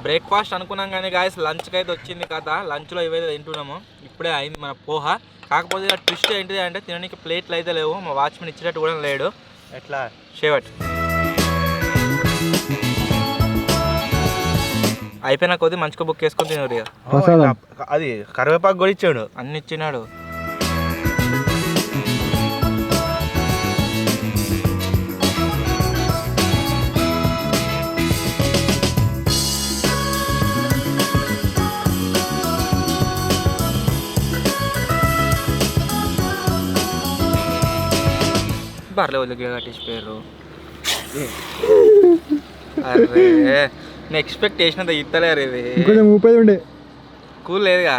Breakfast అనుకున్నాం కానీ గాయస్ లంచ్కి అయితే వచ్చింది కదా. లంచ్లో ఇవైతే తింటున్నాము, ఇప్పుడే అయింది మన పోహ. కాకపోతే ఇలా ట్విస్ట్ ఏంటిది అంటే తినడానికి ప్లేట్లు అయితే లేవు, మా వాచ్మెన్ ఇచ్చేటట్టు కూడా లేడు. ఎట్లా షేవట్ అయిపోయినా కొద్ది మంచిగా బుక్ చేసుకొని తినరు ఇక. అది కరివేపాకు కూడా ఇచ్చాడు, అన్ని ఇచ్చినాడు. బర్లే వదిలిగా కట్టించిపోయారు. అరే నేను ఎక్స్పెక్ట్ చేసినంత ఇస్తలేరు. ఇది ఇంకొంచెం ఊపేది ఉండే కూల్ లేదుగా.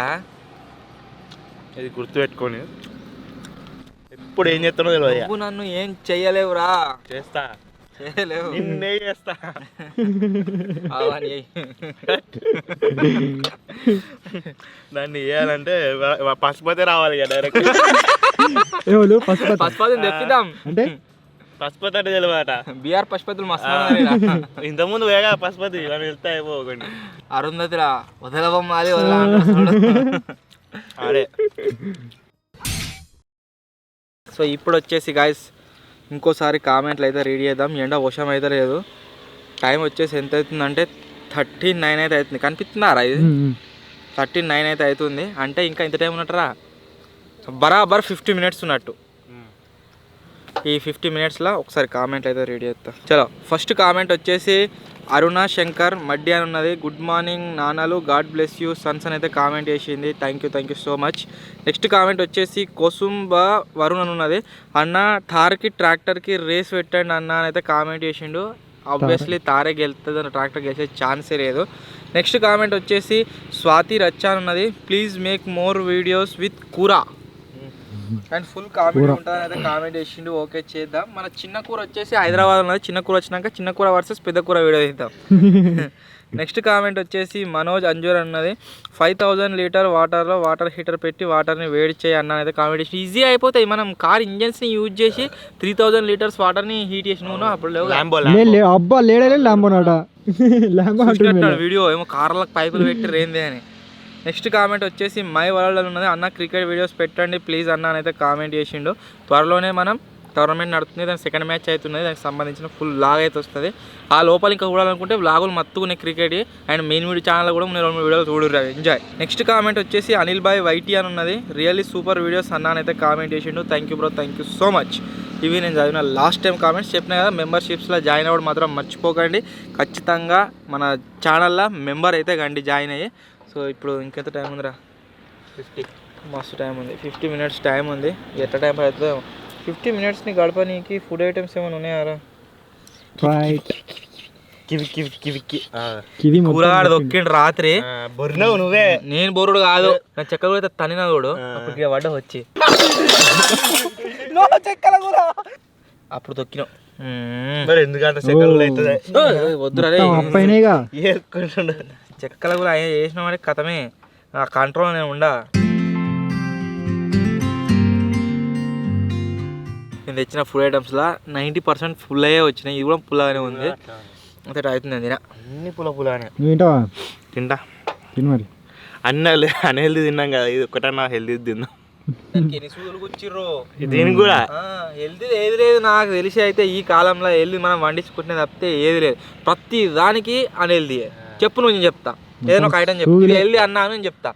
ఇది గుర్తుపెట్టుకొని ఎప్పుడు ఏం చేస్తానో తెలియదు. నువ్వు నన్ను ఏం చెయ్యలేవురా. చేస్తా, చేయలేవు, నిన్నే చేస్తా. దాన్ని చేయాలంటే పసుపతి రావాలి ఇక డైరెక్ట్. పశుపతిని తెప్పిద్దాం అంటే పశుపతి అంటే తెలియట. బీఆర్ పశుపతులు మస్తు ఇంతకుముందు వేగా పశుపతి అని వెళ్తే అయిపోకండి. అరుంధతిరా వదలబొమ్మాలి వదల అరే. సో ఇప్పుడు వచ్చేసి గాయస్ ఇంకోసారి కామెంట్లు అయితే రీడ్ చేద్దాం. ఎండ వర్షం అయితే లేదు. టైం వచ్చేసి ఎంత అవుతుందంటే 39 అయితే అవుతుంది. కనిపిస్తున్నారా ఇది? 39 అయితే అవుతుంది. అంటే ఇంకా ఇంత టైం ఉన్నట్టురా, బరాబర్ 50 మినిట్స్ ఉన్నట్టు. ఈ 50 మినిట్స్లో ఒకసారి కామెంట్ అయితే రీడ్ చేస్తా. చలో ఫస్ట్ కామెంట్ వచ్చేసి అరుణ శంకర్ మడ్డి అని ఉన్నది. గుడ్ మార్నింగ్ నాన్నలు, గాడ్ బ్లెస్ యూ సన్స్ అని అయితే కామెంట్ చేసింది. Thank you so much. Next comment వచ్చేసి కోసుంబ వరుణ్ అని ఉన్నది. అన్న థార్కి ట్రాక్టర్కి రేస్ పెట్టండి అన్న అని అయితే కామెంట్ చేసిండు. ఆబ్వియస్లీ తారే గెలుతుంది అని, ట్రాక్టర్ గెలిచే ఛాన్సే లేదు. నెక్స్ట్ కామెంట్ వచ్చేసి స్వాతి రచ్చ అని ఉన్నది. Please make more videos with కూర. అండ్ ఫుల్ కామెడీ ఉంటుందని అయితే కామెంట్ చేసిండు. ఓకే చేద్దాం. మన చిన్న కూర వచ్చేసి హైదరాబాద్ ఉన్నది. చిన్న కూర వచ్చినాక చిన్న కూర వర్సెస్ పెద్ద కూర వీడియో తీద్దాం. నెక్స్ట్ కామెంట్ వచ్చేసి మనోజ్ అంజూర్ అన్నది 5000 లీటర్ వాటర్లో వాటర్ హీటర్ పెట్టి వాటర్ని వేడి చేయి అన్న అయితే కామెంట్ చేసి ఈజీ అయిపోతాయి. మనం కార్ ఇంజన్స్ని యూజ్ చేసి 3000 లీటర్స్ వాటర్ని హీట్ చేసినాను అప్పుడు లేవు. అబ్బా లేడలే ల్యాంబోనాట వీడియో ఏమో కార్లకు పైపులు పెట్టి రేందే అని. నెక్స్ట్ కామెంట్ వచ్చేసి మై వరల్డ్ ఉన్నది. అన్న క్రికెట్ వీడియోస్ పెట్టండి ప్లీజ్ అన్న అయితే కామెంట్ చేసిండు. త్వరలోనే మనం టోర్నమెంట్ నడుతుంది, దానికి సెకండ్ మ్యాచ్ అవుతున్నది, దానికి సంబంధించిన ఫుల్ వ్లాగ్ అయితే వస్తుంది. ఆ లోపల ఇంకా చూడాలనుకుంటే వ్లాగులు మత్తుకునే cricket and main video channel కూడా నేను 2 వీడియోలు చూడరు, ఎంజాయ్. నెక్స్ట్ కామెంట్ వచ్చేసి అనిల్ భాయ్ వైటీ అని ఉన్నది. రియల్లీ సూపర్ వీడియోస్ అన్న అయితే కామెంట్ చేసిండు. Thank you bro, thank you so much. ఇవి నేను చదివిన లాస్ట్ టైం కామెంట్స్. చెప్పినా కదా మెంబర్షిప్స్లో జాయిన్ అవ్వడం మాత్రం మర్చిపోకండి. ఖచ్చితంగా మన ఛానల్లో మెంబర్ అయితే కండి జాయిన్ అయ్యి. సో ఇప్పుడు ఇంకెంత టైం ఉందిరా? 50 మస్తు టైం ఉంది. 50 minutes టైం ఉంది. ఎట్లా టైం అవుతుందో 50 minutesని గడపనీకి ఫుడ్ ఐటమ్స్ ఏమైనా ఉన్నాయారా? కూరగాడ దొక్కిండు రాత్రి. బొరినావు నువ్వే. నేను బొరుడు కాదు, నా చెక్క కూడా తనినా చూడు. అప్పటికి పడ్డ వచ్చి అప్పుడు తొక్కినావు. ఎందుకంటే చెక్కలు అవుతుంది వద్దురా చెక్కల కూడా చేసిన వాడికి కథమే. ఆ కంట్రోల్ నేను ఉండా. నేను తెచ్చిన ఫుడ్ ఐటమ్స్లో 90% ఫుల్ అయ్యే వచ్చినాయి. ఇది కూడా పుల్లగానే ఉంది. అంతే అవుతుంది తిన అన్ని పుల్లగానే తింటా మరి. అన్నీ అన్హెల్దీ తిన్నాం కదా, ఇది ఒకటన్నా హెల్దీ తిన్నాం. ఎన్ని సూదులు కూర్చిర్రు దీనికి కూడా. హెల్దీ ఏది లేదు నాకు తెలిసి. అయితే ఈ కాలంలో హెల్దీ మనం వండించుకుంటే తప్పితే ఏది లేదు. ప్రతి దానికి అన్హెల్దీ చెప్పు. నువ్వు నేను చెప్తా ఏదైనా ఒక ఐటమ్ చెప్పు. హెల్దీ అన్నాను నేను చెప్తా.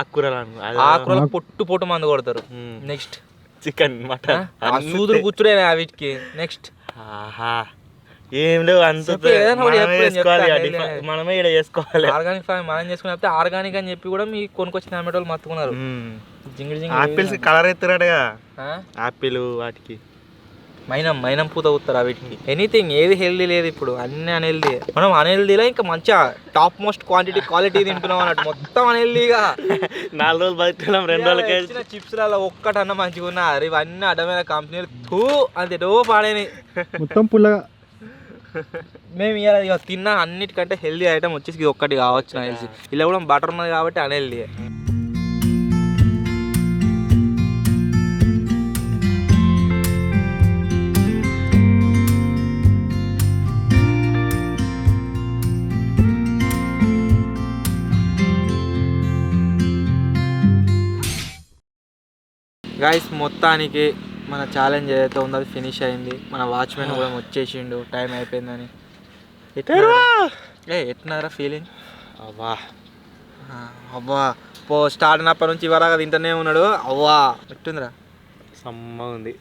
ఆకుకూరలు పొట్టు మందు కొడతారు. నెక్స్ట్ చికెన్ మటన్ సూదులు కూర్చుడే వీటికి. నెక్స్ట్ ఏం లేవు అంత మనమే ఇక్కడ చేసుకోవాలి. ఆర్గానిక్ ఫార్మ్ మనం చేసుకుని ఆర్గానిక్ అని చెప్పి కూడా మీ కొనుకొచ్చిన అమ్మేటోళ్ళు మత్తుకున్నారు. ఆపిల్స్ కలర్ ఎత్తారటగా ఆపిల్ వాటికి మైనం పూత కూతారు వీటికి. ఎనీథింగ్ ఏది హెల్దీ లేదు ఇప్పుడు, అన్ని అన్హెల్దీ. మనం అన్హెల్దీలో ఇంకా మంచిగా టాప్ మోస్ట్ క్వాలిటీ తింటున్నాం అన్నట్టు. మొత్తం అన్హెల్దీగా 4 రోజులు బతుకున్నాం. 2 రోజులకే చిప్స్లలో ఒక్కటన్నా మంచిగా ఉన్నారు. ఇవన్నీ అడ్డమైన కంపెనీలు తూ అంతేటో పాడేని మొత్తం పుల్లగా. మేము ఇక తిన్న అన్నిటికంటే హెల్దీ ఐటమ్ వచ్చేసి ఇది ఒక్కటి కావచ్చు నాకు తెలిసి. ఇలా కూడా బటర్ ఉన్నది కాబట్టి అన్హెల్దీ. గైస్ మొత్తానికి మన ఛాలెంజ్ ఏదైతే ఉందో అది ఫినిష్ అయింది. మన వాచ్మెన్ కూడా వచ్చేసిండు టైం అయిపోయిందని. ఎట్టినారా ఫీలింగ్? అవ్వా స్టార్ట్ అయినప్పటి నుంచి ఇవరాగా తింటూనే ఉన్నాడు. అవ్వా ఎట్టుందిరా? సమ్మగా ఉంది.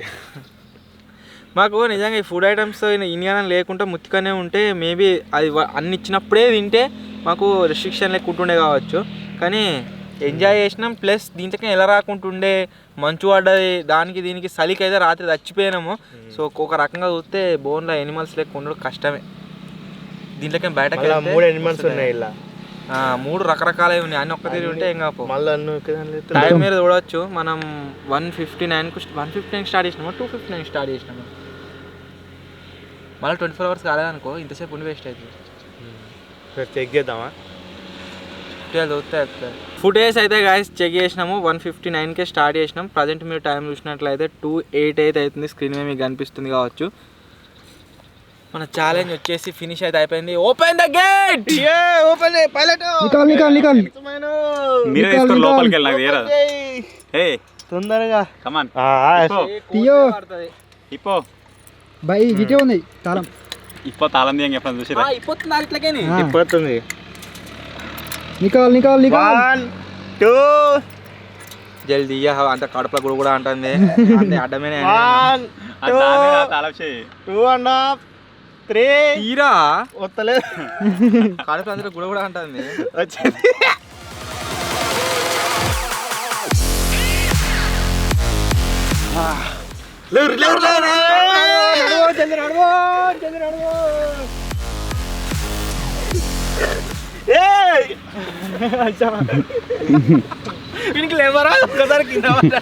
మాకు నిజంగా ఈ ఫుడ్ ఐటమ్స్ ఇన్యానం లేకుండా ముత్తికనే ఉంటే మేబీ అది అన్ని ఇచ్చినప్పుడే తింటే మాకు రెస్ట్రిక్షన్ లేకుంటుండే కావచ్చు. కానీ ఎంజాయ్ చేసినాం. ప్లస్ దీంట్లోకి ఎలా రాకుంటుండే మంచు పడ్డది. దానికి దీనికి చలికి అయితే రాత్రి చచ్చిపోయినాము. సో ఒక రకంగా చూస్తే బోన్లో ఎనిమల్స్ లెక్క ఉండడం కష్టమే. దీంట్లోకి బయటకి 3 ఎనిమల్స్ ఉన్నాయి. ఇలా 3 రకరకాలవి ఉన్నాయి. అన్ని ఒక్క తీరు ఉంటే ఏం కాదు. టైం మీద చూడవచ్చు. మనం 1:59 స్టార్ట్ చేసినాము, 2:59 స్టార్ట్ చేసినాము. మళ్ళీ 24 hours కాలేదనుకో ఇంతసేపు ఉండి వేస్ట్ అవుతుంది. చెక్ చేద్దామా? ఫుటేజ్ అయితే గాయస్ చెక్ చేసినాము. 1:59కే స్టార్ట్ చేసినాం. ప్రజెంట్ మీరు టైం చూసినట్లయితే 2:08 అయితే అవుతుంది. స్క్రీన్ మీద మీకు కనిపిస్తుంది కావచ్చు. మన ఛాలెంజ్ వచ్చేసి ఫినిష్ అయితే అయిపోయింది. Open the gate. Open pilot లోపలికి వెళ్ళి తొందరగా కమాన్ ఇప్పో బై ఇటే ఉంది తాళం. తాళం తీయంగా ఎప్పుడైనా చూసిరా? ఇప్పుతుంది. నికాల్ 1 2 జల్దీ అంత కడుపులో గుడి కూడా అంటుంది. అడ్డమే 1 2 2.5 3 తీరా వస్తలేదు. కడుపులో అందరూ గుడి కూడా అంటుంది. వచ్చింది. దీనికి లేవరా ఒక్కసారి కింద పడ్డా.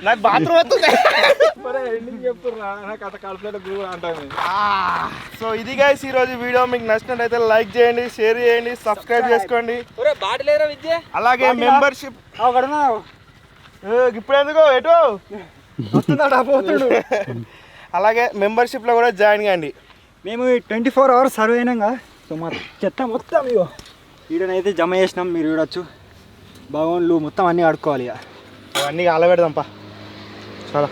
నాకు బాత్రూమ్ వస్తుంది. నాకు అంత కాల్పులేట్ గ్రూప్ అంటాను. సో ఇది గైస్ ఈరోజు వీడియో మీకు నచ్చినట్టయితే లైక్ చేయండి, షేర్ చేయండి, సబ్స్క్రైబ్ చేసుకోండి. బాటి లేరా విద్య అలాగే మెంబర్షిప్ ఇప్పుడు ఎందుకో ఎటు వస్తుందా పోతుడు. అలాగే మెంబర్షిప్లో కూడా జాయిన్ కాండి. మేము 24 hours సర్వ్ అయినాక సో మా చెత్త మొత్తం ఇగో వీడియోనైతే జమ చేసినాం, మీరు చూడొచ్చు. భగవాన్లు మొత్తం అన్నీ ఆడుకోవాలి ఇక. అవన్నీ అలా పెడదాంపా చాలా.